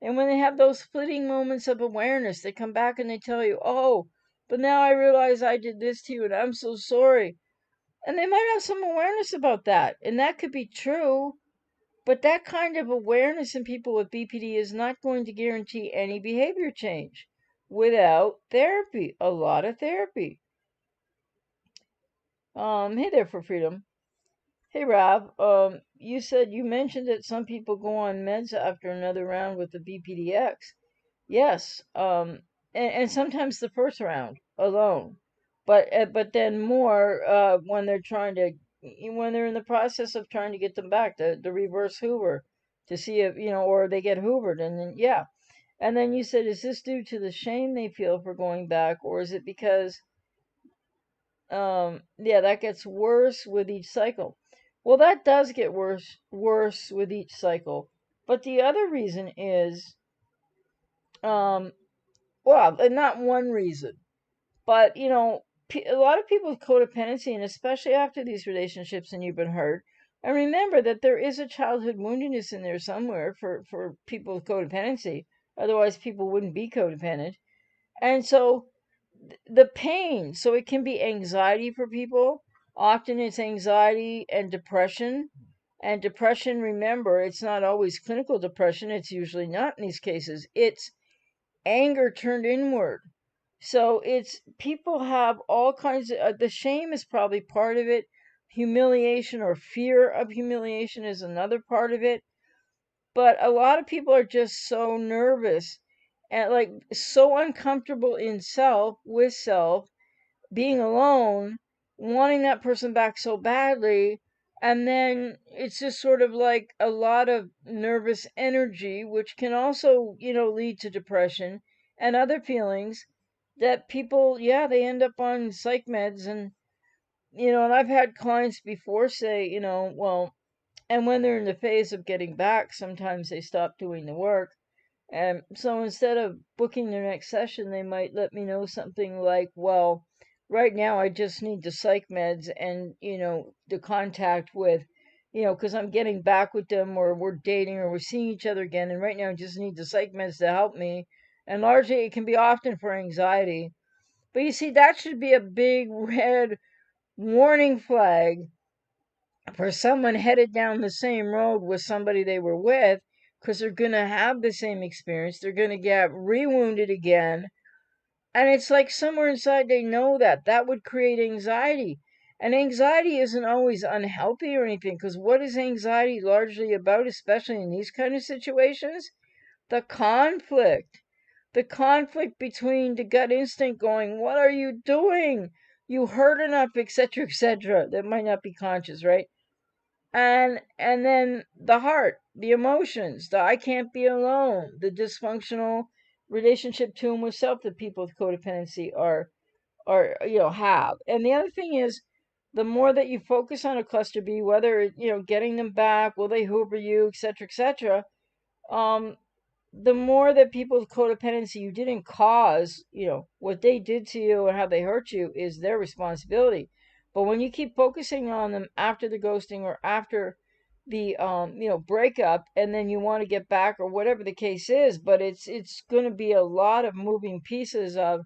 [SPEAKER 1] And when they have those fleeting moments of awareness, they come back and they tell you, oh, but now I realize I did this to you and I'm so sorry. And they might have some awareness about that. And that could be true. But that kind of awareness in people with BPD is not going to guarantee any behavior change without therapy, a lot of therapy. Hey there, for freedom. Hey Rob, you mentioned that some people go on meds after another round with the BPDX. Yes, and sometimes the first round alone, but then more when when they're in the process of trying to get them back, the reverse Hoover, to see if or they get Hoovered, and then yeah, and then you said, is this due to the shame they feel for going back, or is it because yeah, that gets worse with each cycle? Well, that does get worse with each cycle, but the other reason is um well, and not one reason, but a lot of people with codependency, and especially after these relationships, and you've been hurt, and remember that there is a childhood woundedness in there somewhere for people with codependency. Otherwise, people wouldn't be codependent. And so the pain, so it can be anxiety for people. Often it's anxiety and depression. And depression, remember, it's not always clinical depression. It's usually not in these cases. It's anger turned inward. So it's people have all kinds of, the shame is probably part of it, humiliation or fear of humiliation is another part of it. But a lot of people are just so nervous and like so uncomfortable in self, with self, being alone, wanting that person back so badly. And then it's just sort of like a lot of nervous energy, which can also, lead to depression and other feelings that people, yeah, they end up on psych meds. And I've had clients before say, well, and when they're in the phase of getting back, sometimes they stop doing the work. And so instead of booking their next session, they might let me know something like, well, right now I just need the psych meds and, the contact with, because I'm getting back with them or we're dating or we're seeing each other again. And right now I just need the psych meds to help me. And largely it can be often for anxiety. But you see, that should be a big red warning flag for someone headed down the same road with somebody they were with, because they're going to have the same experience. They're going to get rewounded again. And it's like somewhere inside they know that would create anxiety. And anxiety isn't always unhealthy or anything, because what is anxiety largely about, especially in these kind of situations? The conflict. The conflict between the gut instinct going, what are you doing? You hurt enough, etc., etc. That might not be conscious, right? And then the heart, the emotions, the I can't be alone, the dysfunctional relationship to and with self that people with codependency are have. And the other thing is, the more that you focus on a cluster B, whether getting them back, will they hoover you, etc., etc., um the more that people with codependency, you didn't cause, what they did to you and how they hurt you is their responsibility. But when you keep focusing on them after the ghosting or after the breakup, and then you want to get back or whatever the case is, but it's going to be a lot of moving pieces of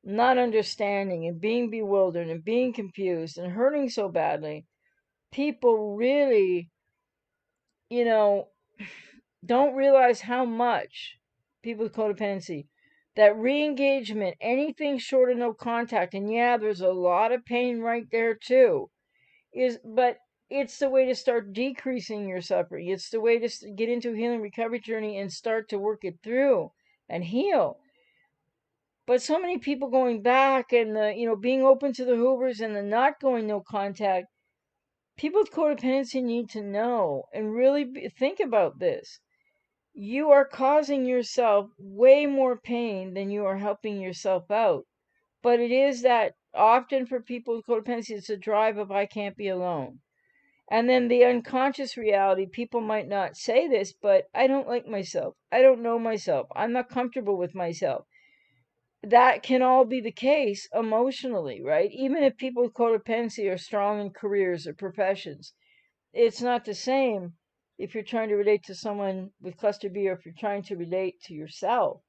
[SPEAKER 1] not understanding and being bewildered and being confused and hurting so badly. People really, you know, don't realize how much people with codependency, that re-engagement, anything short of no contact, and yeah, there's a lot of pain right there too, but it's the way to start decreasing your suffering. It's the way to get into a healing recovery journey and start to work it through and heal. But so many people going back and the being open to the Hoovers and the not going no contact, people with codependency need to know and really think about this. You are causing yourself way more pain than you are helping yourself out. But it is that often for people with codependency, it's a drive of I can't be alone. And then the unconscious reality, people might not say this, but I don't like myself. I don't know myself. I'm not comfortable with myself. That can all be the case emotionally, right? Even if people with codependency are strong in careers or professions, it's not the same if you're trying to relate to someone with cluster B or if you're trying to relate to yourself.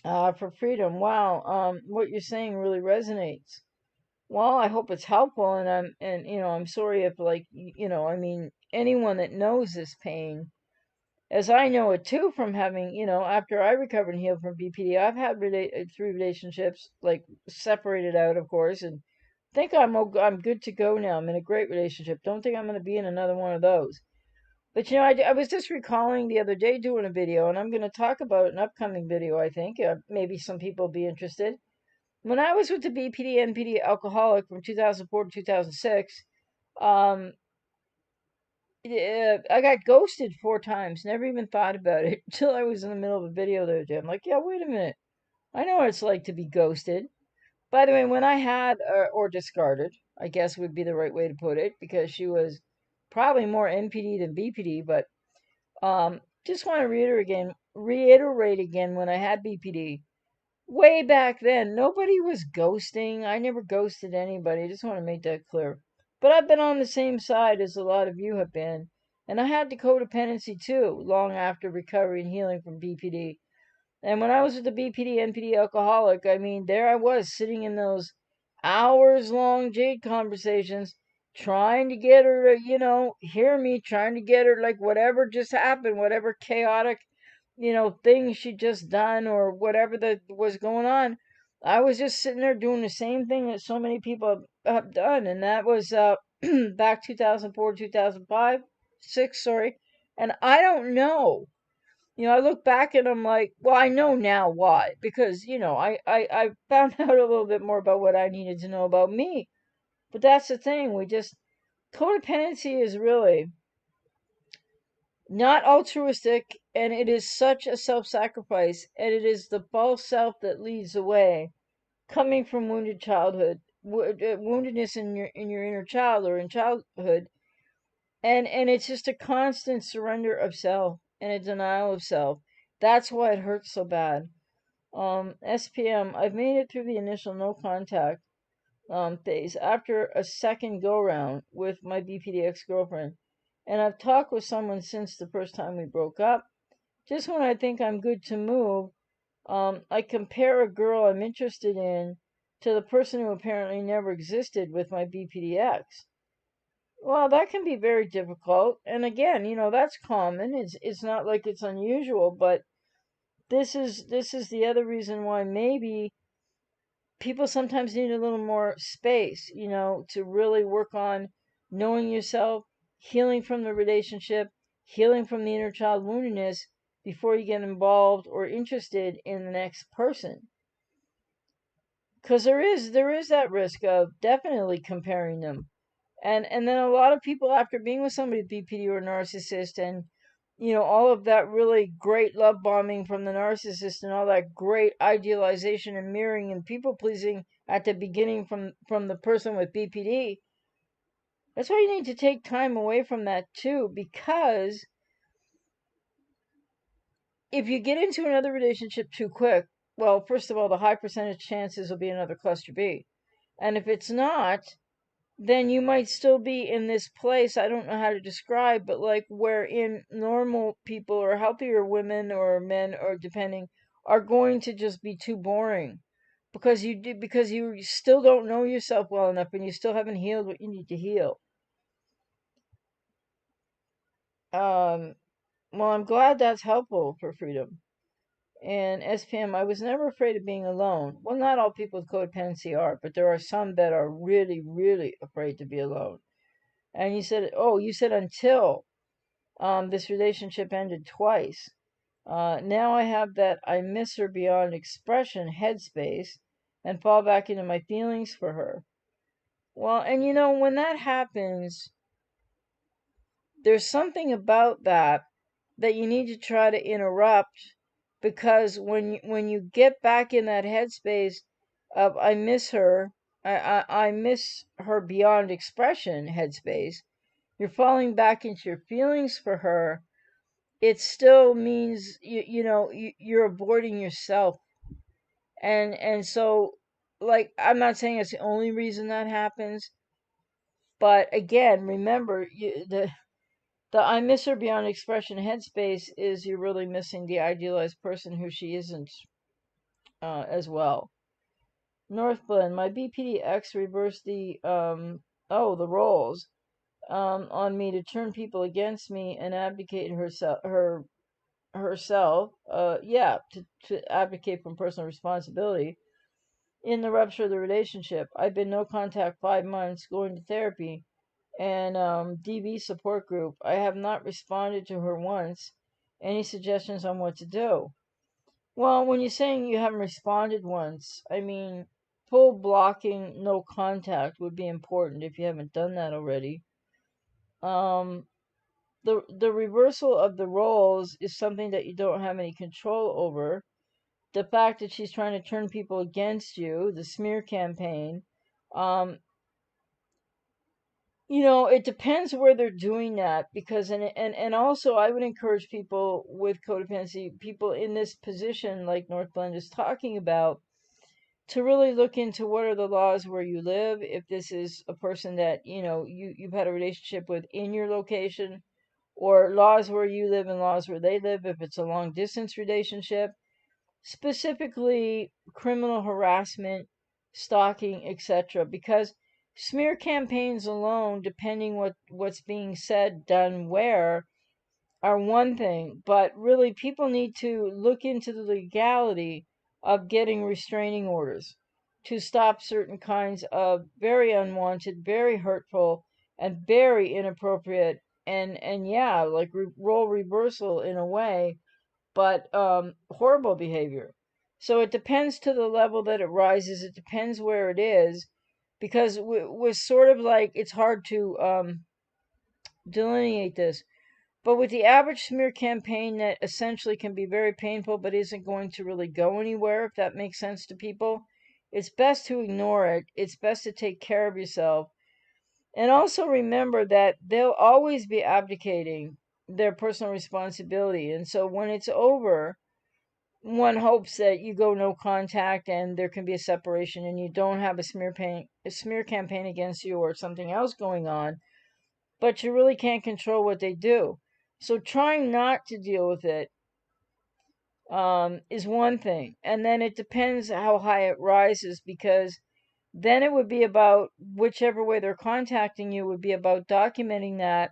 [SPEAKER 1] For freedom, wow, what you're saying really resonates. Well, I hope it's helpful, and I'm sorry if I mean anyone that knows this pain, as I know it too from having after I recovered and healed from BPD, I've had three relationships, like separated out, of course, and think I'm good to go now. I'm in a great relationship. Don't think I'm going to be in another one of those. But I was just recalling the other day doing a video, and I'm going to talk about it in an upcoming video, I think. Maybe some people will be interested. When I was with the BPD NPD alcoholic from 2004 to 2006, um, I got ghosted 4 times. Never even thought about it until I was in the middle of a video the other day. I'm like, yeah, wait a minute. I know what it's like to be ghosted. By the way, when I had, or discarded, I guess would be the right way to put it, because she was probably more NPD than BPD, but just want to reiterate again, when I had BPD, way back then, nobody was ghosting. I never ghosted anybody. I just want to make that clear. But I've been on the same side as a lot of you have been. And I had the codependency too, long after recovery and healing from BPD. And when I was with the BPD, NPD alcoholic, I mean, there I was sitting in those hours long Jade conversations, trying to get her to, hear me, trying to get her, like, whatever just happened, whatever chaotic, thing she just done or whatever that was going on. I was just sitting there doing the same thing that so many people have done, and that was back 2004, 2005, 6, sorry. And I don't know. I look back and I'm like, well, I know now why. Because, I found out a little bit more about what I needed to know about me. But that's the thing. Codependency is really not altruistic, and it is such a self sacrifice, and it is the false self that leads the way, coming from wounded childhood, woundedness in your inner child or in childhood, and it's just a constant surrender of self and a denial of self. That's why it hurts so bad. SPM, I've made it through the initial no contact phase after a second go round with my BPD ex girlfriend, and I've talked with someone since the first time we broke up. Just when I think I'm good to move, I compare a girl I'm interested in to the person who apparently never existed with my BPDX. Well, that can be very difficult, and again, that's common. It's not like it's unusual, but this is the other reason why maybe people sometimes need a little more space, to really work on knowing yourself, healing from the relationship, healing from the inner child woundedness before you get involved or interested in the next person. Because there is that risk of definitely comparing them. And then a lot of people, after being with somebody with BPD or narcissist, and all of that really great love bombing from the narcissist, and all that great idealization and mirroring and people pleasing at the beginning from the person with BPD, that's why you need to take time away from that too. Because if you get into another relationship too quick, well, first of all, the high percentage chances will be another cluster B. And if it's not, then you might still be in this place, I don't know how to describe, but like wherein normal people or healthier women or men, or depending, are going to just be too boring because you still don't know yourself well enough, and you still haven't healed what you need to heal. Um, well, I'm glad that's helpful for freedom. And SPM, I was never afraid of being alone. Well, not all people with codependency are, but there are some that are really, really afraid to be alone. And you said until this relationship ended twice. Now I have that I miss her beyond expression headspace and fall back into my feelings for her. Well, and when that happens, there's something about that you need to try to interrupt, because when you get back in that headspace of I miss her, I miss her beyond expression headspace, you're falling back into your feelings for her. It still means you're avoiding yourself, and so, like, I'm not saying it's the only reason that happens, but again, remember, the I miss her beyond expression headspace is you're really missing the idealized person who she isn't, as well. Northblend, my BPDX reversed the roles on me to turn people against me and abdicate herself, to advocate from personal responsibility in the rupture of the relationship. I've been no contact 5 months, going to therapy and DV support group. I have not responded to her once. Any suggestions on what to do? Well, when you're saying you haven't responded once, I mean, full blocking, no contact would be important if you haven't done that already. Um, the reversal of the roles is something that you don't have any control over. The fact that she's trying to turn people against you, the smear campaign, um, it depends where they're doing that, because and also I would encourage people with codependency, people in this position like Northblend is talking about, to really look into what are the laws where you live. If this is a person that you've had a relationship with in your location, or laws where you live and laws where they live, if it's a long distance relationship, specifically criminal harassment, stalking, etc. Because smear campaigns alone, depending what's being said, done where, are one thing, but really people need to look into the legality of getting restraining orders to stop certain kinds of very unwanted, very hurtful, and very inappropriate, and yeah, like role reversal in a way, but horrible behavior. So it depends to the level that it rises. It depends where it is, because we're sort of like, it's hard to delineate this. But with the average smear campaign that essentially can be very painful but isn't going to really go anywhere, if that makes sense to people, it's best to ignore it. It's best to take care of yourself. And also remember that they'll always be abdicating their personal responsibility. And so when it's over, one hopes that you go no contact and there can be a separation and you don't have a smear campaign against you or something else going on, but you really can't control what they do. So trying not to deal with it is one thing. And then it depends how high it rises, because then it would be about, whichever way they're contacting you, would be about documenting that,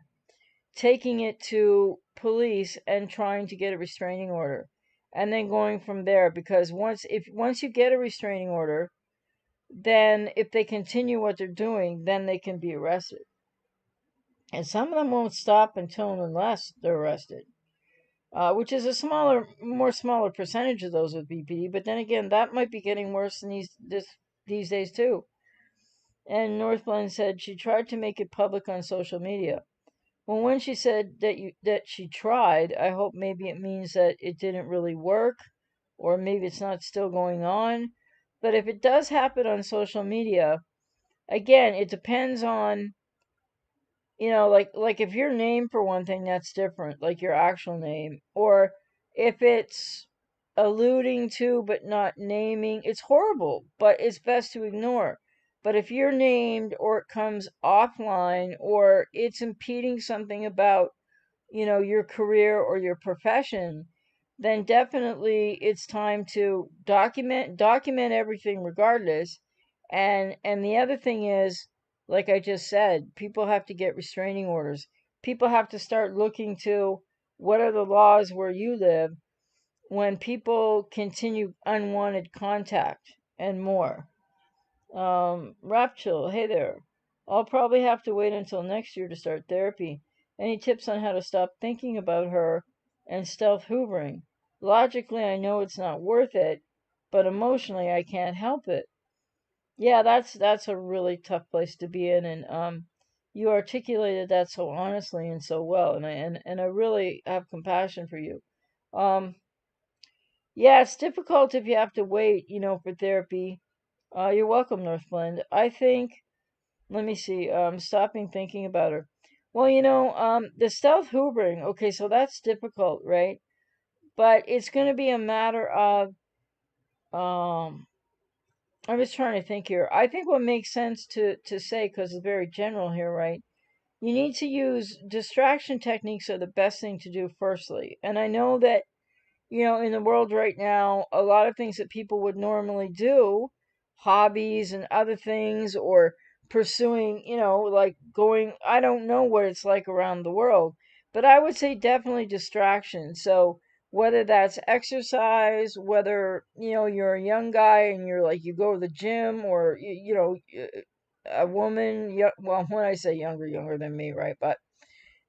[SPEAKER 1] taking it to police and trying to get a restraining order. And then going from there, because once you get a restraining order, then if they continue what they're doing, then they can be arrested. And some of them won't stop until and unless they're arrested, which is a more smaller percentage of those with BPD. But then again, that might be getting worse in these days too. And Northblend said she tried to make it public on social media. Well, when she said that she tried, I hope maybe it means that it didn't really work, or maybe it's not still going on. But if it does happen on social media, again, it depends on, like if your name, for one thing, that's different, like your actual name, or if it's alluding to but not naming, it's horrible, but it's best to ignore. But if you're named, or it comes offline, or it's impeding something about, your career or your profession, then definitely it's time to document everything regardless. And the other thing is, like I just said, people have to get restraining orders. People have to start looking to, what are the laws where you live when people continue unwanted contact, and more. Rapchill, hey there. I'll probably have to wait until next year to start therapy. Any tips on how to stop thinking about her and stealth hoovering? Logically, I know it's not worth it, but emotionally, I can't help it. Yeah, that's a really tough place to be in, and you articulated that so honestly and so well, and I really have compassion for you. Um, yeah, it's difficult if you have to wait, for therapy. You're welcome, Northblend. I think, let me see, stopping thinking about her. Well, the stealth hoovering, okay, so that's difficult, right? But it's going to be a matter of, um, I'm just trying to think here. I think what makes sense to say, because it's very general here, right? You need to use distraction techniques are the best thing to do firstly. And I know that, in the world right now, a lot of things that people would normally do, hobbies and other things, or pursuing, like going, I don't know what it's like around the world, but I would say definitely distraction. So whether that's exercise, whether, you're a young guy and you're like, you go to the gym, or, a woman, well, when I say younger than me, right? But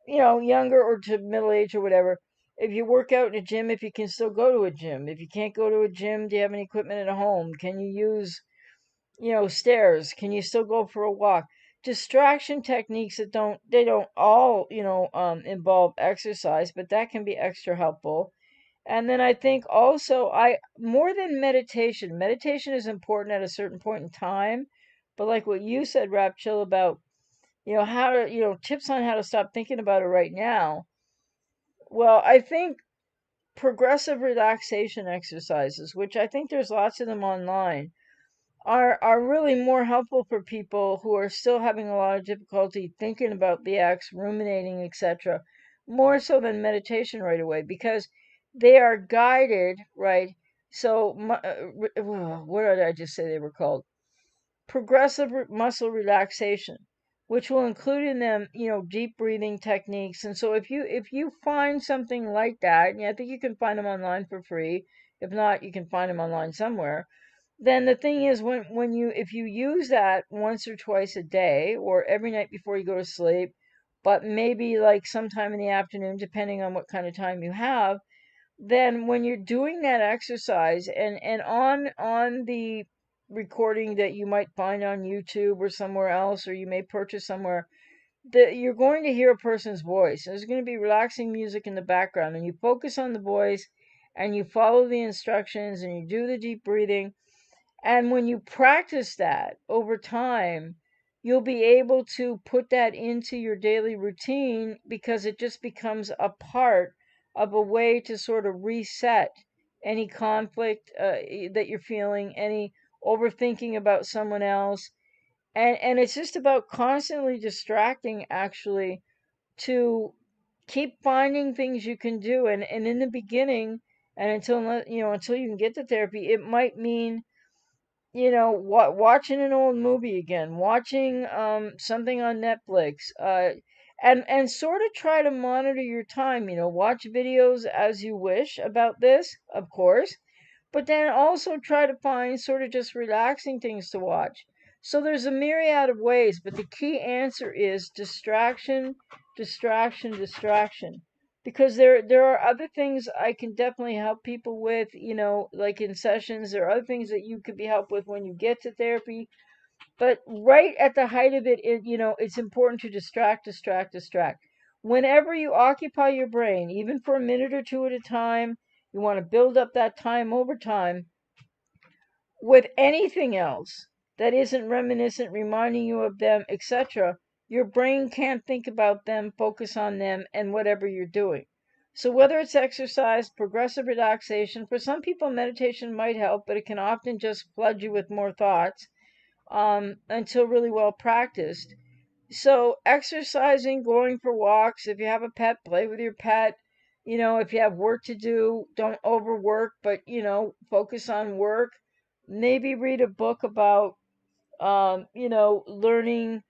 [SPEAKER 1] younger or to middle age or whatever. If you work out in a gym, if you can still go to a gym. If you can't go to a gym, do you have any equipment at home? Can you use, stairs? Can you still go for a walk? Distraction techniques that they don't all, involve exercise, but that can be extra helpful. And then I think also, more than meditation is important at a certain point in time. But like what you said, Rap Chill, about, how to, tips on how to stop thinking about it right now. Well, I think progressive relaxation exercises, which I think there's lots of them online, are really more helpful for people who are still having a lot of difficulty thinking about the acts, ruminating, etc., more so than meditation right away, because they are guided, right? So, what did I just say they were called? Progressive muscle relaxation, which will include in them, deep breathing techniques. And so if you find something like that, and I think you can find them online for free, If not, you can find them online somewhere. Then the thing is, when you if you use that once or twice a day or every night before you go to sleep, but maybe like sometime in the afternoon, depending on what kind of time you have, then when you're doing that exercise and on the recording that you might find on YouTube or somewhere else, or you may purchase somewhere, that you're going to hear a person's voice. There's going to be relaxing music in the background, and you focus on the voice and you follow the instructions and you do the deep breathing. And when you practice that over time, you'll be able to put that into your daily routine because it just becomes a part of a way to sort of reset any conflict that you're feeling, any overthinking about someone else. And it's just about constantly distracting, actually, to keep finding things you can do. And in the beginning, and until you can get to therapy, it might mean watching an old movie again, watching something on Netflix, and sort of try to monitor your time. Watch videos as you wish about this, of course, but then also try to find sort of just relaxing things to watch. So there's a myriad of ways, but the key answer is distraction, distraction, distraction. Because there are other things I can definitely help people with, like in sessions. There are other things that you could be helped with when you get to therapy. But right at the height of it's important to distract, distract, distract. Whenever you occupy your brain, even for a minute or two at a time, you want to build up that time over time with anything else that isn't reminiscent, reminding you of them, etc. Your brain can't think about them, focus on them, and whatever you're doing. So whether it's exercise, progressive relaxation, for some people meditation might help, but it can often just flood you with more thoughts until really well practiced. So exercising, going for walks, if you have a pet, play with your pet. If you have work to do, don't overwork, but focus on work. Maybe read a book about learning,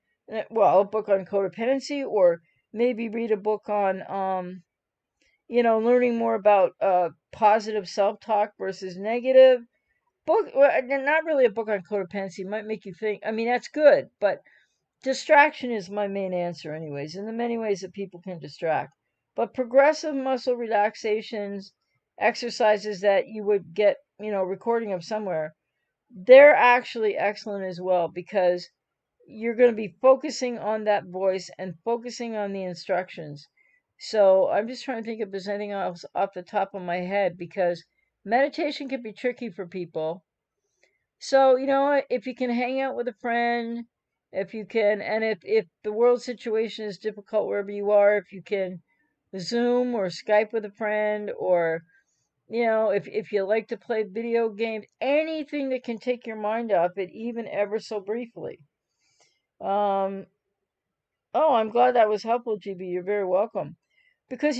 [SPEAKER 1] well, a book on codependency, or maybe read a book on learning more about positive self-talk versus negative. Not really a book on codependency, might make you think. I mean, that's good, but distraction is my main answer, anyways, in the many ways that people can distract. But progressive muscle relaxations, exercises that you would get, recording of somewhere, they're actually excellent as well because you're going to be focusing on that voice and focusing on the instructions. So I'm just trying to think if there's anything else off the top of my head because meditation can be tricky for people. So, if you can hang out with a friend, if you can, and if the world situation is difficult wherever you are, if you can Zoom or Skype with a friend, or, if you like to play video games, anything that can take your mind off it, even ever so briefly. Um, oh, I'm glad that was helpful, GB. You're very welcome. Because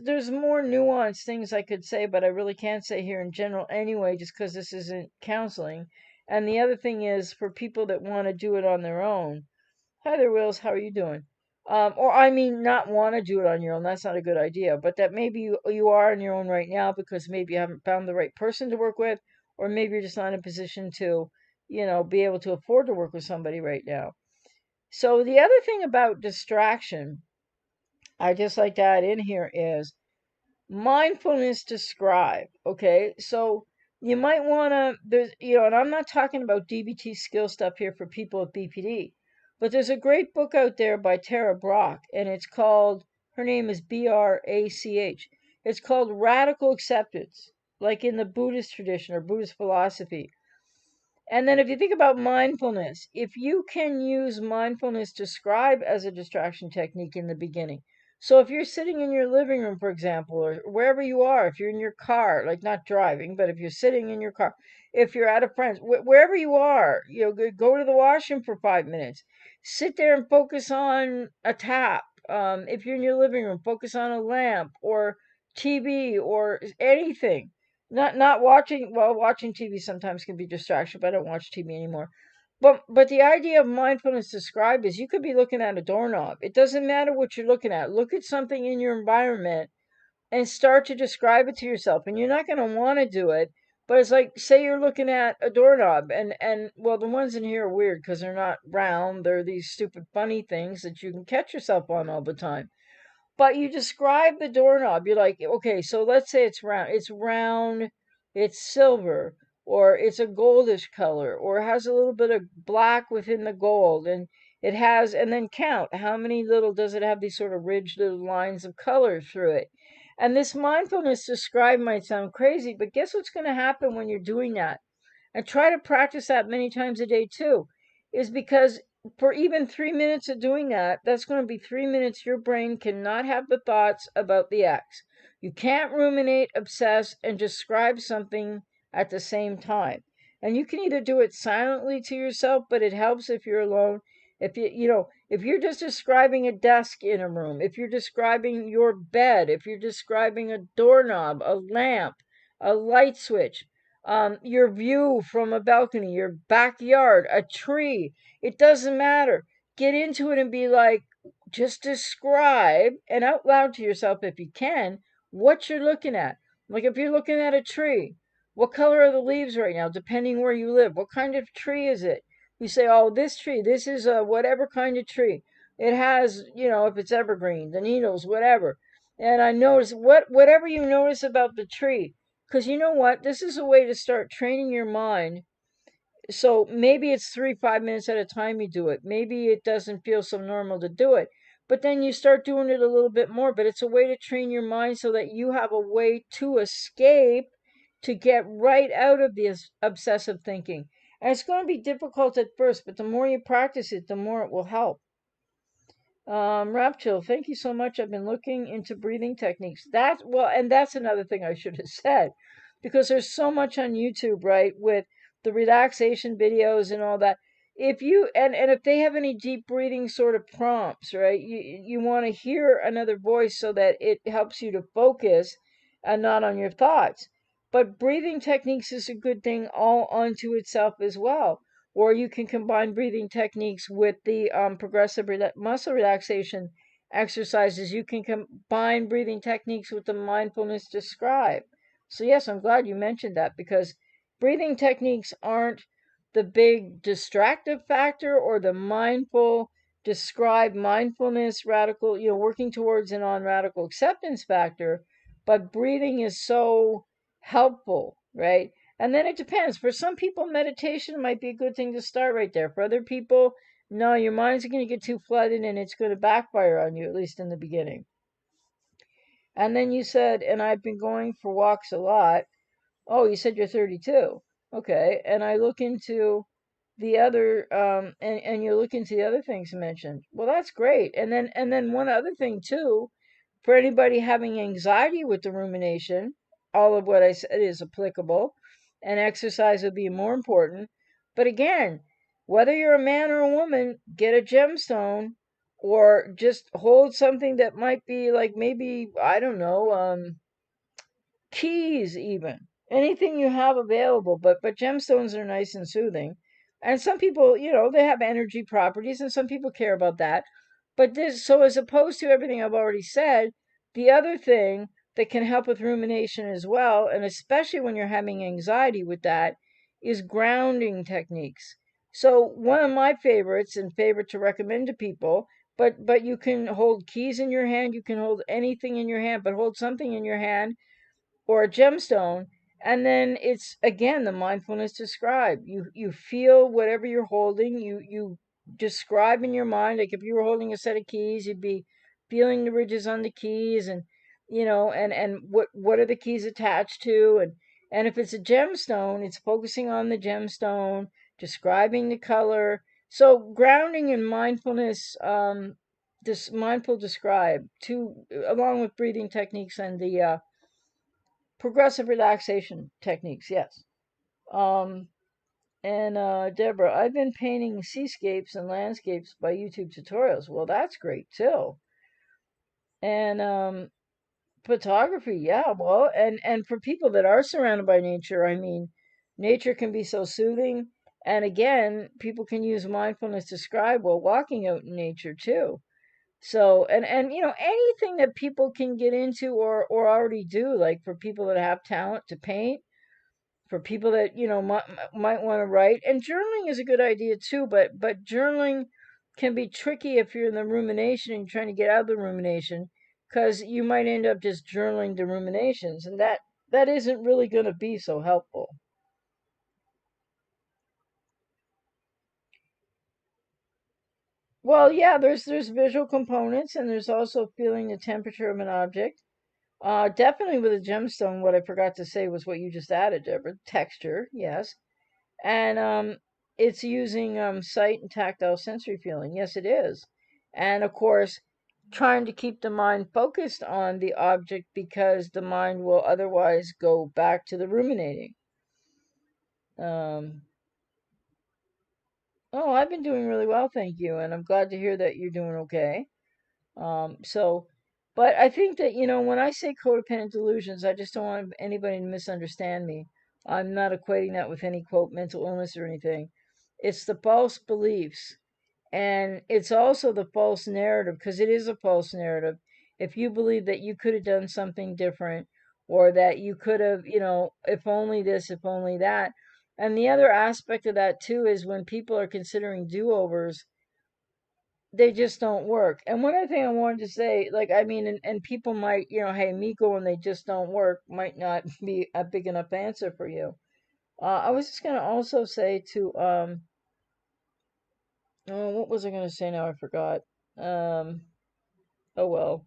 [SPEAKER 1] there's more nuanced things I could say, but I really can't say here in general anyway, just because this isn't counseling. And the other thing is for people that want to do it on their own. Hi there, Wills. How are you doing? Or I mean, not want to do it on your own. That's not a good idea. But that maybe you are on your own right now because maybe you haven't found the right person to work with, or maybe you're just not in a position to, be able to afford to work with somebody right now. So the other thing about distraction I just like to add in here is mindfulness describe. Okay, so you might want to, and I'm not talking about DBT skill stuff here for people with BPD, but there's a great book out there by Tara Brach, and it's called, her name is Brach. It's called Radical Acceptance, like in the Buddhist tradition or Buddhist philosophy. And then if you think about mindfulness, if you can use mindfulness to scribe as a distraction technique in the beginning. So if you're sitting in your living room, for example, or wherever you are, if you're in your car, like not driving, but if you're sitting in your car, if you're at a friend's, wherever you are, go to the washroom for 5 minutes, sit there and focus on a tap. If you're in your living room, focus on a lamp or TV or anything. Not watching, well, watching TV sometimes can be distraction, but I don't watch TV anymore. But the idea of mindfulness described is you could be looking at a doorknob. It doesn't matter what you're looking at. Look at something in your environment and start to describe it to yourself. And you're not going to want to do it, but it's like, say you're looking at a doorknob, and well, the ones in here are weird because they're not round. They're these stupid funny things that you can catch yourself on all the time. But you describe the doorknob. You're like, okay, so let's say it's round. It's round, it's silver, or it's a goldish color, or it has a little bit of black within the gold, and it has, and then count how many little does it have these sort of ridged little lines of color through it. And this mindfulness describe might sound crazy, but guess what's going to happen when you're doing that? And try to practice that many times a day too, is because for even 3 minutes of doing that, that's going to be 3 minutes your brain cannot have the thoughts about the X. You can't ruminate, obsess, and describe something at the same time. And you can either do it silently to yourself, but it helps if you're alone. If if you're just describing a desk in a room, if you're describing your bed, if you're describing a doorknob, a lamp, a light switch, your view from a balcony, your backyard, a tree. It doesn't matter. Get into it and be like, just describe and out loud to yourself if you can what you're looking at. Like if you're looking at a tree, what color are the leaves right now, depending where you live? What kind of tree is it? You say, oh, this tree, this is a whatever kind of tree. It has, if it's evergreen, the needles, whatever. And I notice whatever you notice about the tree, because you know what? This is a way to start training your mind. So maybe it's 5 minutes at a time you do it. Maybe it doesn't feel so normal to do it. But then you start doing it a little bit more. But it's a way to train your mind so that you have a way to escape, to get right out of this obsessive thinking. And it's going to be difficult at first, but the more you practice it, the more it will help. Rapchill, thank you so much. I've been looking into breathing techniques. And that's another thing I should have said, because there's so much on YouTube, right, with the relaxation videos and all that. If you and if they have any deep breathing sort of prompts, right, you want to hear another voice so that it helps you to focus and not on your thoughts. But breathing techniques is a good thing all unto itself as well. Or you can combine breathing techniques with the progressive muscle relaxation exercises. You can combine breathing techniques with the mindfulness describe. So yes, I'm glad you mentioned that, because breathing techniques aren't the big distractive factor or the mindful describe mindfulness radical, working towards and on radical acceptance factor, but breathing is so helpful, right? And then it depends. For some people, meditation might be a good thing to start right there. For other people, no, your mind's going to get too flooded and it's going to backfire on you, at least in the beginning. And then you said, and I've been going for walks a lot. Oh, you said you're 32. Okay. And I look into the other, and you look into the other things mentioned. Well, that's great. And then one other thing too, for anybody having anxiety with the rumination, all of what I said is applicable, and exercise would be more important. But again, whether you're a man or a woman, get a gemstone or just hold something that might be like, maybe, I don't know, keys, even anything you have available. But gemstones are nice and soothing, and some people, they have energy properties, and some people care about that. But this, so as opposed to everything I've already said, the other thing that can help with rumination as well, and especially when you're having anxiety with that, is grounding techniques. So one of my favorites, and favorite to recommend to people, but you can hold keys in your hand, you can hold anything in your hand, but hold something in your hand or a gemstone, and then it's again the mindfulness describe. You feel whatever you're holding, you describe in your mind. Like if you were holding a set of keys, you'd be feeling the ridges on the keys, and and what are the keys attached to, and if it's a gemstone, it's focusing on the gemstone, describing the color. So grounding and mindfulness, this mindful describe, to along with breathing techniques and the progressive relaxation techniques, yes. Um, and Deborah, I've been painting seascapes and landscapes by YouTube tutorials. Well, that's great too. And photography, yeah. Well, and for people that are surrounded by nature, I mean, nature can be so soothing. And again, people can use mindfulness to describe while walking out in nature too. So, and anything that people can get into or already do, like for people that have talent to paint, for people that might want to write, and journaling is a good idea too. But journaling can be tricky if you're in the rumination and you're trying to get out of the rumination, because you might end up just journaling the ruminations, and that isn't really going to be so helpful. Well, yeah, there's visual components, and there's also feeling the temperature of an object. Definitely with a gemstone, what I forgot to say was what you just added, Deborah. Texture, yes. And it's using sight and tactile sensory feeling. Yes, it is. And of course, trying to keep the mind focused on the object, because the mind will otherwise go back to the ruminating. Um, oh, I've been doing really well, thank you. And I'm glad to hear that you're doing okay. So, but I think that, when I say codependent delusions, I just don't want anybody to misunderstand me. I'm not equating that with any quote mental illness or anything. It's the false beliefs, and it's also the false narrative, because it is a false narrative. If you believe that you could have done something different, or that you could have, if only this, if only that. And the other aspect of that too is when people are considering do-overs, they just don't work. And one other thing I wanted to say, like, I mean, and people might, hey, Miko, and they just don't work might not be a big enough answer for you. I was just gonna also say to, oh, what was I gonna say now? I forgot. Um, oh well.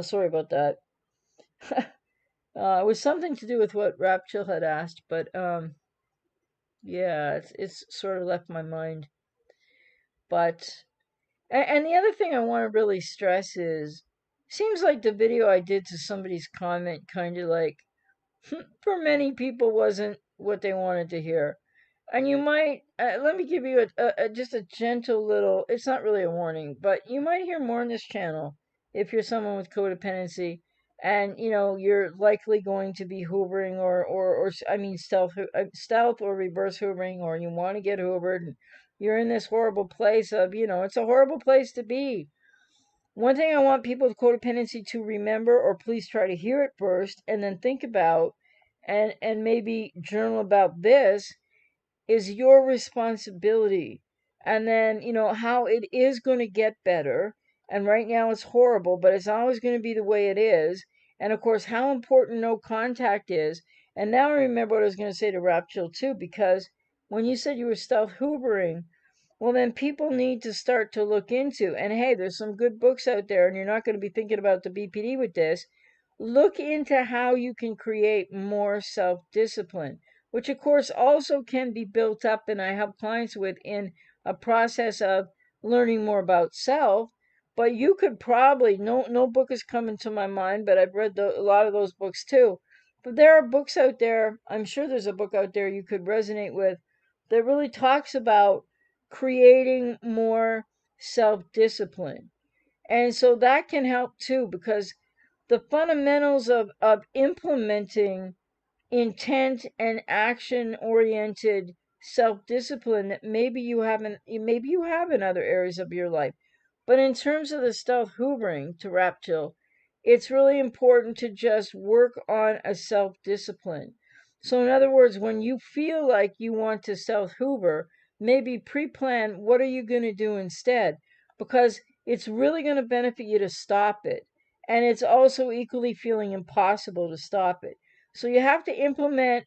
[SPEAKER 1] Sorry about that. It was something to do with what Rapchill had asked, but yeah, it's sort of left my mind. But and the other thing I want to really stress is, seems like the video I did to somebody's comment kind of like, for many people, wasn't what they wanted to hear. And you might, let me give you just a gentle little, it's not really a warning, but you might hear more on this channel if you're someone with codependency, and you're likely going to be hoovering, or I mean stealth or reverse hoovering, or you want to get hoovered, and you're in this horrible place of, it's a horrible place to be. One thing I want people with codependency to remember, or please try to hear it first and then think about, and maybe journal about this, is your responsibility. And then, how it is going to get better. And right now it's horrible, but it's always going to be the way it is. And of course, how important no contact is. And now I remember what I was going to say to Rapchill too, because when you said you were stealth hoovering, well, then people need to start to look into, and hey, there's some good books out there, and you're not going to be thinking about the BPD with this. Look into how you can create more self discipline, which of course also can be built up, and I help clients with, in a process of learning more about self. But you could probably, no book is coming to my mind, but I've read a lot of those books too. But there are books out there, I'm sure there's a book out there you could resonate with, that really talks about creating more self discipline. And so that can help too, because the fundamentals of implementing intent and action oriented self discipline that maybe you have in other areas of your life. But in terms of the stealth hoovering, to Raptil, it's really important to just work on a self discipline. So, in other words, when you feel like you want to self hoover, maybe pre plan what are you going to do instead, because it's really going to benefit you to stop it. And it's also equally feeling impossible to stop it. So you have to implement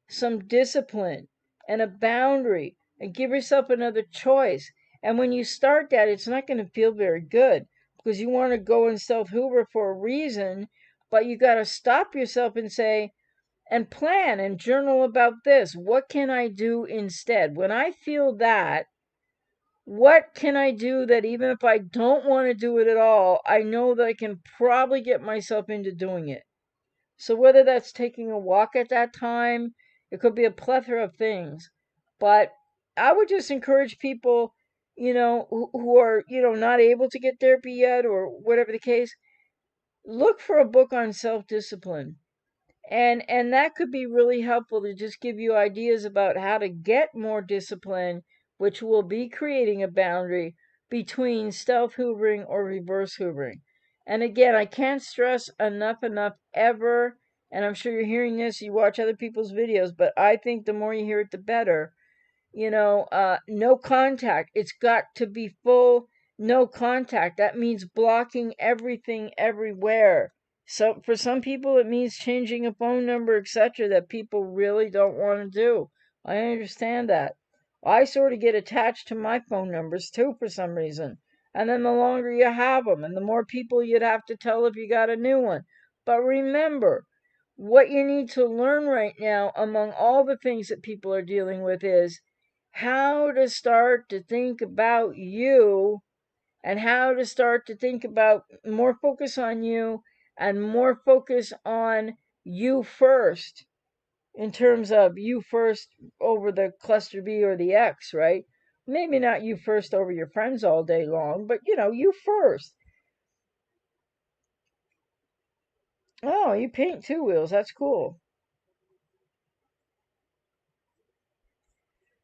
[SPEAKER 1] some discipline and a boundary and give yourself another choice. And when you start that, it's not going to feel very good, because you want to go and self hoover for a reason, but you got to stop yourself and say, and plan and journal about this. What can I do instead? When I feel that, what can I do that, even if I don't want to do it at all, I know that I can probably get myself into doing it? So whether that's taking a walk at that time, it could be a plethora of things. But I would just encourage people, who are, not able to get therapy yet, or whatever the case, look for a book on self-discipline. And that could be really helpful to just give you ideas about how to get more discipline, which will be creating a boundary, between stealth hoovering or reverse hoovering. And again, I can't stress enough ever, and I'm sure you're hearing this, you watch other people's videos, but I think the more you hear it, the better. No contact. It's got to be full no contact. That means blocking everything everywhere. So for some people, it means changing a phone number, etc., that people really don't want to do. I understand that. I sort of get attached to my phone numbers too for some reason. And then the longer you have them, and the more people you'd have to tell if you got a new one. But remember, what you need to learn right now, among all the things that people are dealing with, is how to start to think about you, and how to start to think about more focus on you and more focus on you first, in terms of you first over the cluster B or the X, right? Maybe not you first over your friends all day long, but you first. Oh, you paint two wheels. That's cool.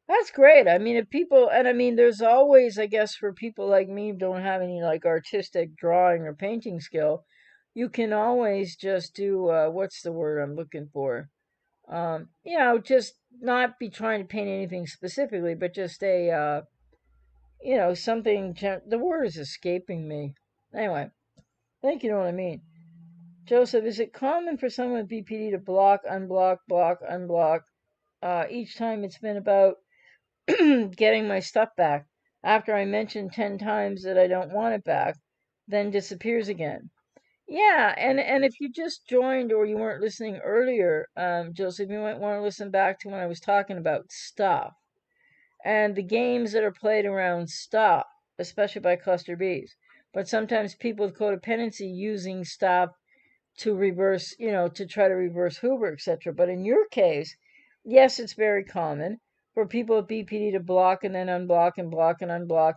[SPEAKER 1] That's great. I mean, if people, and I mean, there's always, I guess, for people like me who don't have any like artistic drawing or painting skill, you can always just do, what's the word I'm looking for? Just not be trying to paint anything specifically, but just something, the word is escaping me. Anyway, I think you know what I mean. Joseph, is it common for someone with BPD to block, unblock, block, unblock, each time it's been about getting my stuff back after I mention 10 times that I don't want it back, then disappears again? Yeah, and if you just joined or you weren't listening earlier, Joseph, you might want to listen back to when I was talking about stuff and the games that are played around stuff, especially by cluster Bs. But sometimes people with codependency using stuff to reverse, to try to reverse Hoover, etc. But in your case, yes, it's very common for people with BPD to block and then unblock and block and unblock,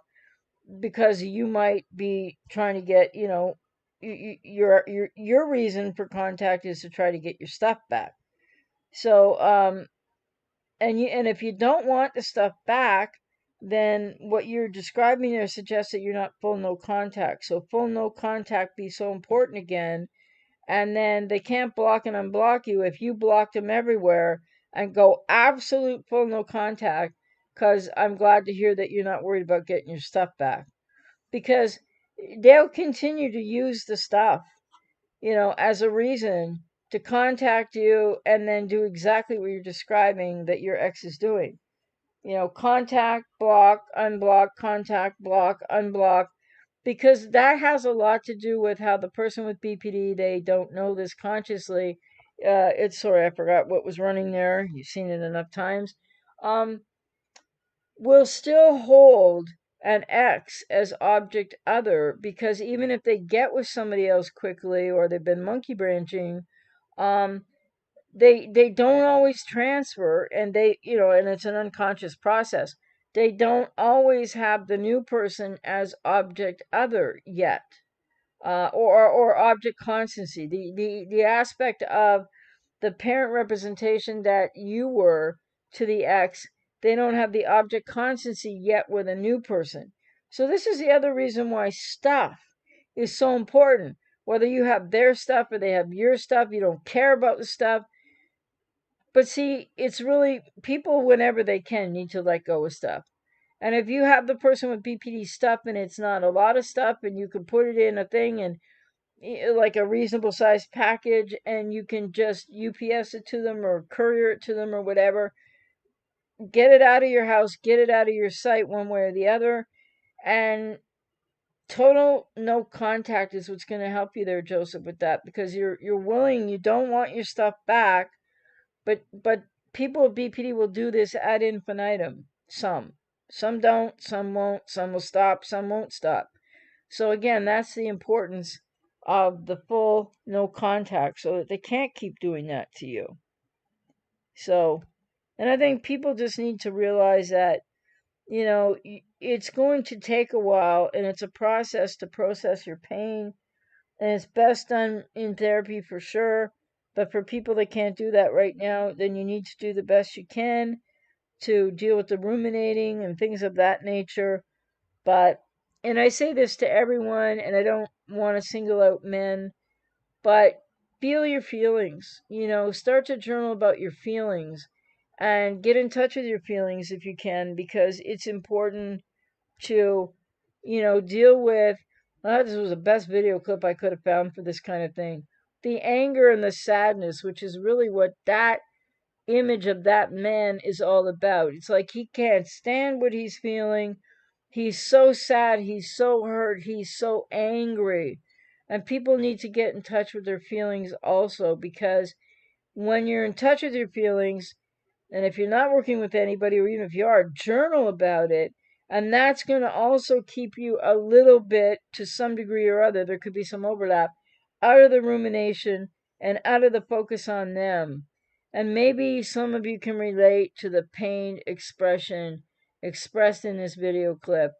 [SPEAKER 1] because you might be trying to get, your reason for contact is to try to get your stuff back. So, and if you don't want the stuff back, then what you're describing there suggests that you're not full no contact. So full no contact be so important again, and then they can't block and unblock you if you block them everywhere and go absolute full no contact. Because I'm glad to hear that you're not worried about getting your stuff back, because they'll continue to use the stuff, as a reason to contact you and then do exactly what you're describing that your ex is doing. Contact, block, unblock, contact, block, unblock, because that has a lot to do with how the person with BPD, they don't know this consciously. Sorry, I forgot what was running there. You've seen it enough times. Um, will still hold an X as object other, because even if they get with somebody else quickly or they've been monkey branching, um, they don't always transfer, and and it's an unconscious process. They don't always have the new person as object other yet, or object constancy. The aspect of the parent representation that you were to the ex, they don't have the object constancy yet with a new person. So this is the other reason why stuff is so important. Whether you have their stuff or they have your stuff, you don't care about the stuff. But see, it's really, people, whenever they can, need to let go of stuff. And if you have the person with BPD stuff and it's not a lot of stuff, and you can put it in a thing and like a reasonable sized package, and you can just UPS it to them or courier it to them or whatever, get it out of your house, get it out of your sight one way or the other. And total no contact is what's going to help you there, Joseph, with that, because you're willing, you don't want your stuff back, but people with BPD will do this ad infinitum. Some don't, some won't, some will stop, some won't stop. So again, that's the importance of the full no contact, so that they can't keep doing that to you. So, and I think people just need to realize that, it's going to take a while, and it's a process to process your pain, and it's best done in therapy for sure. But for people that can't do that right now, then you need to do the best you can to deal with the ruminating and things of that nature. But and I say this to everyone, and I don't want to single out men, but feel your feelings. Start to journal about your feelings and get in touch with your feelings if you can, because it's important to, deal with. This was the best video clip I could have found for this kind of thing. The anger and the sadness, which is really what that image of that man is all about. It's like he can't stand what he's feeling. He's so sad, he's so hurt, he's so angry. And people need to get in touch with their feelings also, because when you're in touch with your feelings, and if you're not working with anybody, or even if you are, journal about it. And that's going to also keep you a little bit, to some degree or other, there could be some overlap, out of the rumination and out of the focus on them. And maybe some of you can relate to the pain expression expressed in this video clip.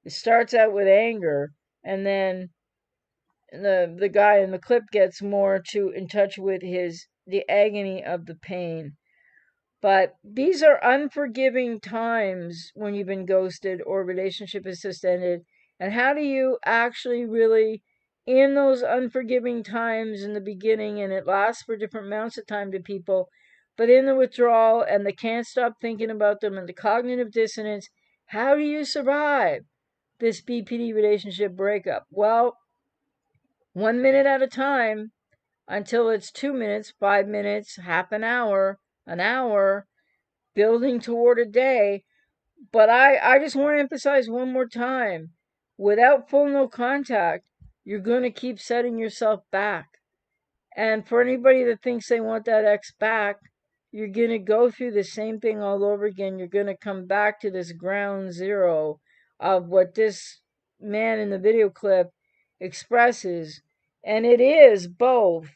[SPEAKER 1] It starts out with anger, and then the guy in the clip gets more in touch with the agony of the pain. But these are unforgiving times when you've been ghosted or relationship has just ended. And how do you actually really, in those unforgiving times in the beginning, and it lasts for different amounts of time to people, but in the withdrawal and the can't stop thinking about them and the cognitive dissonance, how do you survive this BPD relationship breakup? Well, 1 minute at a time, until it's 2 minutes, 5 minutes, half an hour, building toward a day. But I just want to emphasize one more time, without full no contact, you're going to keep setting yourself back. And for anybody that thinks they want that ex back, you're going to go through the same thing all over again. You're going to come back to this ground zero of what this man in the video clip expresses. And it is both.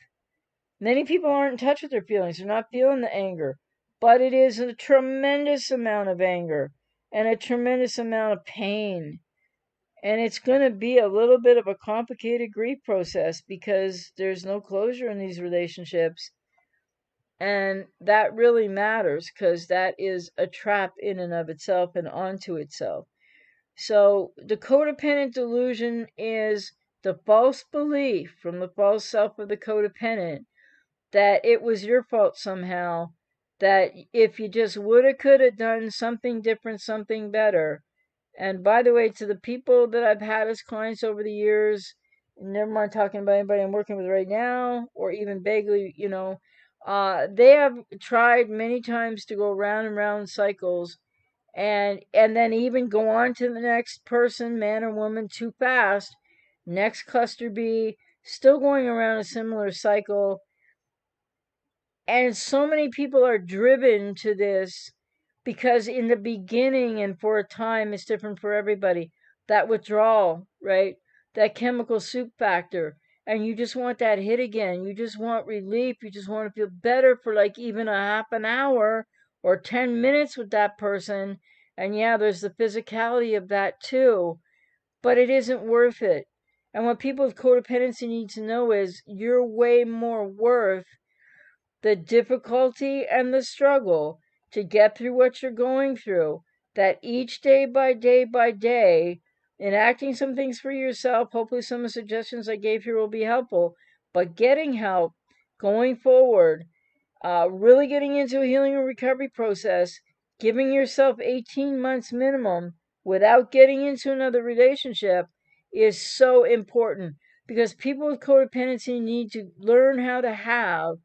[SPEAKER 1] Many people aren't in touch with their feelings. They're not feeling the anger. But it is a tremendous amount of anger and a tremendous amount of pain. And it's going to be a little bit of a complicated grief process, because there's no closure in these relationships. And that really matters, because that is a trap in and of itself and onto itself. So the codependent delusion is the false belief from the false self of the codependent that it was your fault somehow, that if you just woulda, coulda done something different, something better. And by the way, to the people that I've had as clients over the years, never mind talking about anybody I'm working with right now, or even vaguely, they have tried many times to go round and round cycles, and then even go on to the next person, man or woman, too fast. Next cluster B, still going around a similar cycle. And so many people are driven to this because in the beginning and for a time, it's different for everybody. That withdrawal, right? That chemical soup factor. And you just want that hit again. You just want relief. You just want to feel better for like even a half an hour or 10 minutes with that person. And yeah, there's the physicality of that too. But it isn't worth it. And what people with codependency need to know is you're way more worth the difficulty and the struggle to get through what you're going through, that each day by day, enacting some things for yourself, hopefully some of the suggestions I gave here will be helpful, but getting help, going forward, really getting into a healing and recovery process, giving yourself 18 months minimum without getting into another relationship is so important, because people with codependency need to learn how to have,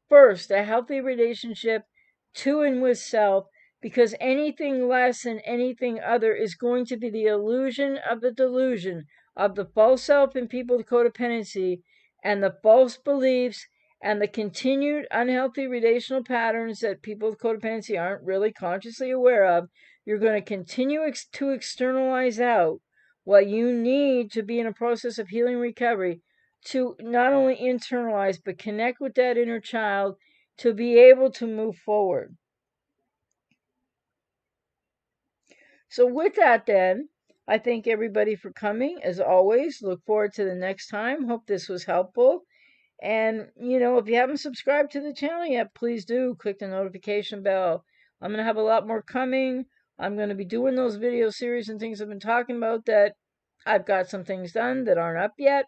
[SPEAKER 1] first, a healthy relationship to and with self, because anything less and anything other is going to be the illusion of the delusion of the false self in people with codependency, and the false beliefs and the continued unhealthy relational patterns that people with codependency aren't really consciously aware of. You're going to continue to externalize out what you need to be in a process of healing recovery, to not only internalize but connect with that inner child to be able to move forward. So with that then, I thank everybody for coming. As always, look forward to the next time. Hope this was helpful. And, if you haven't subscribed to the channel yet, please do. Click the notification bell. I'm going to have a lot more coming. I'm going to be doing those video series and things I've been talking about that I've got some things done that aren't up yet,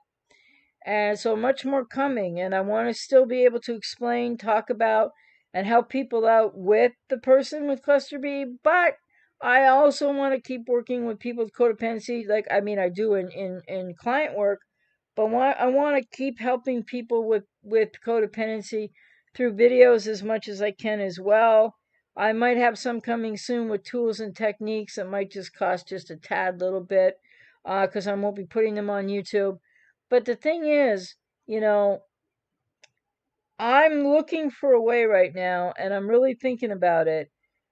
[SPEAKER 1] and so much more coming. And I want to still be able to explain, talk about, and help people out with the person with cluster B. But I also want to keep working with people with codependency. Like, I mean, I do in client work, but I want to keep helping people with codependency through videos as much as I can as well. I might have some coming soon with tools and techniques that might just cost just a tad little bit, because I won't be putting them on YouTube. But the thing is, you know, I'm looking for a way right now, and I'm really thinking about it.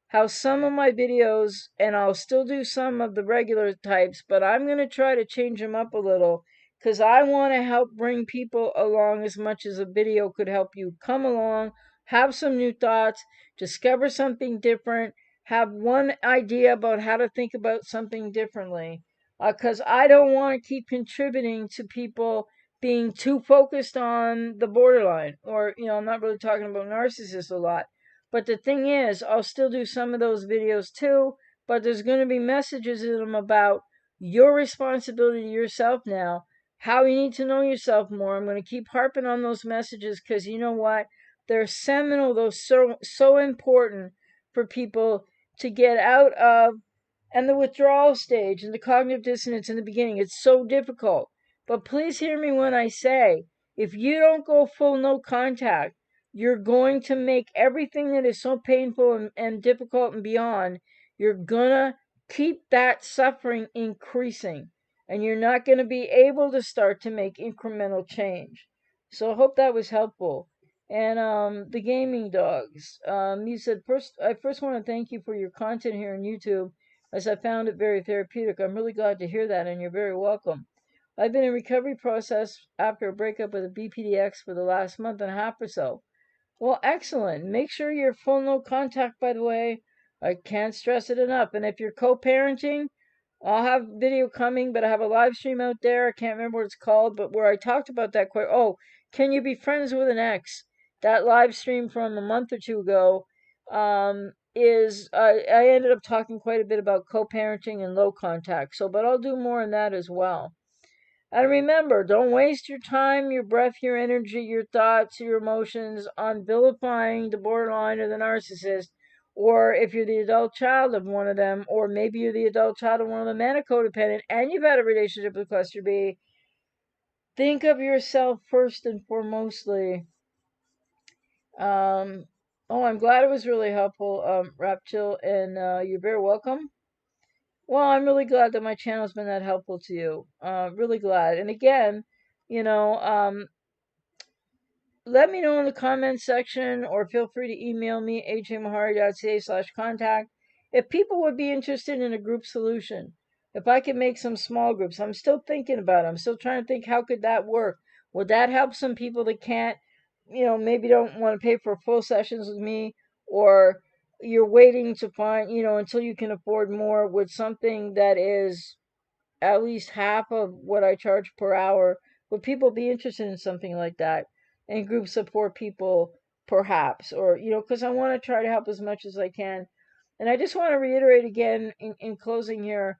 [SPEAKER 1] How some of my videos, and I'll still do some of the regular types, but I'm going to try to change them up a little because I want to help bring people along as much as a video could help you come along, have some new thoughts, discover something different, have one idea about how to think about something differently. Because I don't want to keep contributing to people being too focused on the borderline, or, I'm not really talking about narcissists a lot. But the thing is, I'll still do some of those videos too, but there's going to be messages in them about your responsibility to yourself now, how you need to know yourself more. I'm going to keep harping on those messages because you know what? They're seminal, they're so important for people to get out of, and the withdrawal stage and the cognitive dissonance in the beginning. It's so difficult. But please hear me when I say, if you don't go full no contact, you're going to make everything that is so painful and difficult and beyond, you're gonna keep that suffering increasing. And you're not going to be able to start to make incremental change. So I hope that was helpful. And the gaming dogs. You said I first want to thank you for your content here on YouTube, as I found it very therapeutic. I'm really glad to hear that, and you're very welcome. I've been in recovery process after a breakup with a BPDX for the last month and a half or so. Well, excellent. Make sure you're full no contact, by the way. I can't stress it enough. And if you're co-parenting, I'll have video coming, but I have a live stream out there. I can't remember what it's called, but where I talked about that quite. Oh, can you be friends with an ex? That live stream from a month or two ago, is I ended up talking quite a bit about co-parenting and low contact. So, but I'll do more on that as well. And remember, don't waste your time, your breath, your energy, your thoughts, your emotions on vilifying the borderline or the narcissist. Or if you're the adult child of one of them, or maybe you're the adult child of one of them and a codependent, and you've had a relationship with cluster B, think of yourself first and foremostly. Um, oh, I'm glad it was really helpful, Rapchill, and you're very welcome. Well, I'm really glad that my channel's been that helpful to you. Really glad. And again, you know, let me know in the comments section, or feel free to email me, ajmahari.ca/contact, if people would be interested in a group solution. If I could make some small groups. I'm still thinking about it. I'm still trying to think, how could that work? Would that help some people that can't, maybe don't want to pay for full sessions with me, or you're waiting to find, until you can afford more, with something that is at least half of what I charge per hour? Would people be interested in something like that? And group support people, perhaps, or, because I want to try to help as much as I can. And I just want to reiterate again in closing here,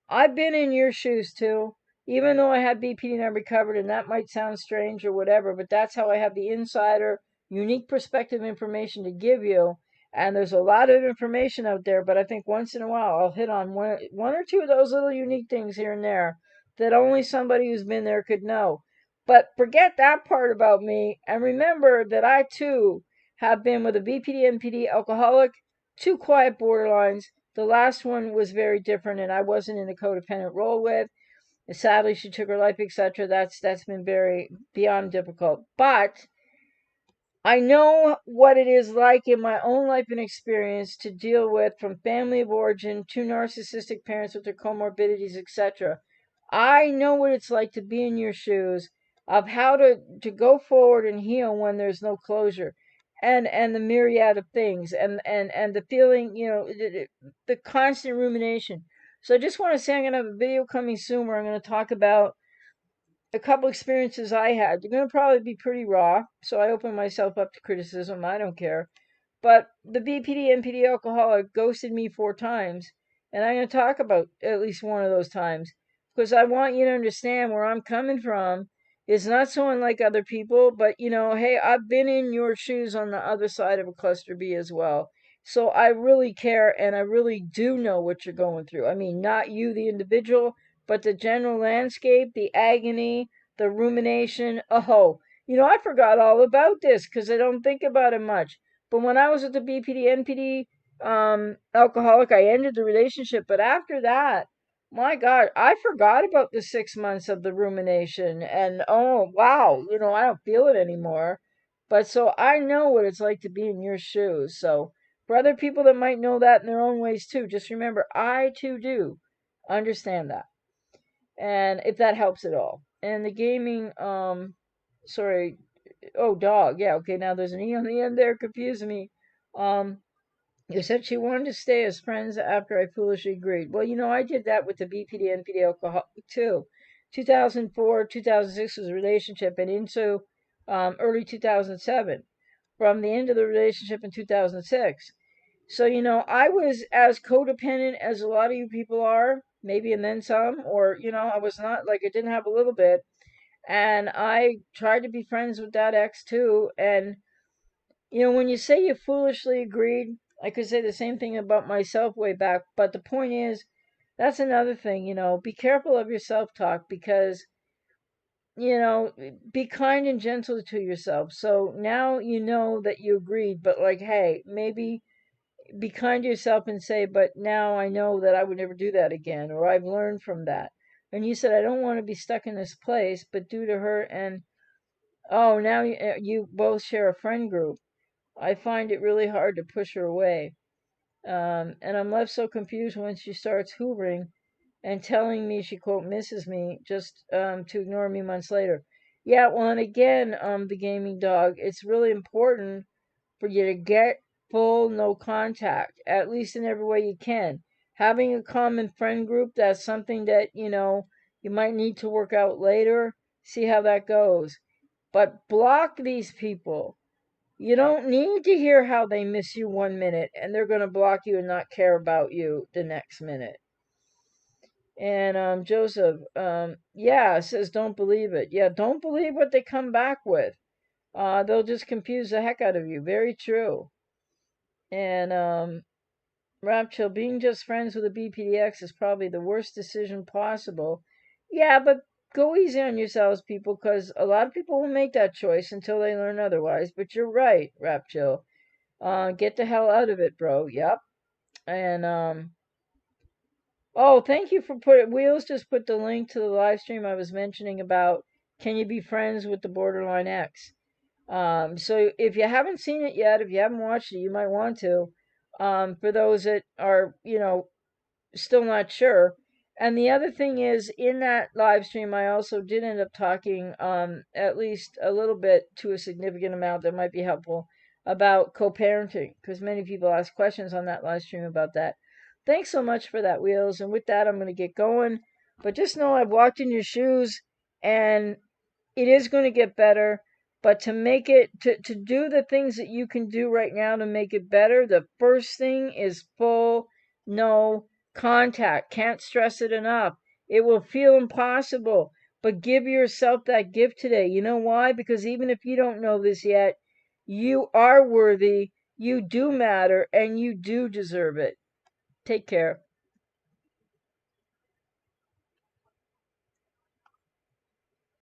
[SPEAKER 1] I've been in your shoes too. Even though I had BPD and I recovered, and that might sound strange or whatever, but that's how I have the insider, unique perspective information to give you. And there's a lot of information out there, but I think once in a while I'll hit on one or two of those little unique things here and there that only somebody who's been there could know. But forget that part about me, and remember that I too have been with a BPD NPD alcoholic, two quiet borderlines. The last one was very different, and I wasn't in a codependent role with. And sadly, she took her life, etc. That's been very beyond difficult. But I know what it is like in my own life and experience to deal with, from family of origin to narcissistic parents with their comorbidities, etc. I know what it's like to be in your shoes, of how to go forward and heal when there's no closure, and the myriad of things, and the feeling, the constant rumination. So I just want to say, I'm going to have a video coming soon where I'm going to talk about a couple experiences I had. They're going to probably be pretty raw, so I open myself up to criticism. I don't care. But the BPD NPD alcoholic ghosted me 4 times, and I'm going to talk about at least one of those times. because I want you to understand where I'm coming from. It's not so unlike other people, but hey, I've been in your shoes on the other side of a cluster B as well. So I really care and I really do know what you're going through. I mean, not you, the individual, but the general landscape, the agony, the rumination. Oh, I forgot all about this because I don't think about it much. But when I was with the BPD, NPD alcoholic, I ended the relationship. But after that, my God, I forgot about the 6 months of the rumination and oh wow, I don't feel it anymore. But so I know what it's like to be in your shoes. So for other people that might know that in their own ways too, just remember I too do understand that. And if that helps at all. And the gaming, sorry, oh dog, yeah, okay, now there's an E on the end there, confusing me. Um you said she wanted to stay as friends after I foolishly agreed. Well, I did that with the BPD NPD alcohol too. 2004, 2006 was a relationship, and into early 2007. From the end of the relationship in 2006. So, I was as codependent as a lot of you people are, maybe and then some, or, I was not like I didn't have a little bit. And I tried to be friends with that ex too. And when you say you foolishly agreed, I could say the same thing about myself way back. But the point is, that's another thing, be careful of your self talk because, be kind and gentle to yourself. So now you know that you agreed, but like, hey, maybe be kind to yourself and say, but now I know that I would never do that again, or I've learned from that. And you said, I don't want to be stuck in this place, but due to her and, oh, now you both share a friend group. I find it really hard to push her away. And I'm left so confused when she starts hoovering and telling me she, quote, misses me just to ignore me months later. Yeah, well, and again, the gaming dog, it's really important for you to get full no contact, at least in every way you can. Having a common friend group, that's something that, you might need to work out later, see how that goes. But block these people. You don't need to hear how they miss you 1 minute and they're going to block you and not care about you the next minute. And Joseph, yeah, says don't believe it. Yeah, don't believe what they come back with. They'll just confuse the heck out of you. Very true. And Rapchill, being just friends with a BPDX is probably the worst decision possible. Yeah, but go easy on yourselves, people, because a lot of people will make that choice until they learn otherwise. But you're right, Rapchill. Get the hell out of it, bro. Yep. And oh, thank you for putting. Wheels just put the link to the live stream I was mentioning about. Can you be friends with the Borderline X? So if you haven't seen it yet, if you haven't watched it, you might want to. For those that are, still not sure. And the other thing is, in that live stream, I also did end up talking, at least a little bit to a significant amount that might be helpful about co-parenting, because many people ask questions on that live stream about that. Thanks so much for that, Wheels. And with that, I'm going to get going. But just know I've walked in your shoes, and it is going to get better. But to make it, to do the things that you can do right now to make it better, the first thing is full no contact. Can't stress it enough. It will feel impossible, but give yourself that gift today. You know why? Because even if you don't know this yet, you are worthy, you do matter, and you do deserve it. Take care.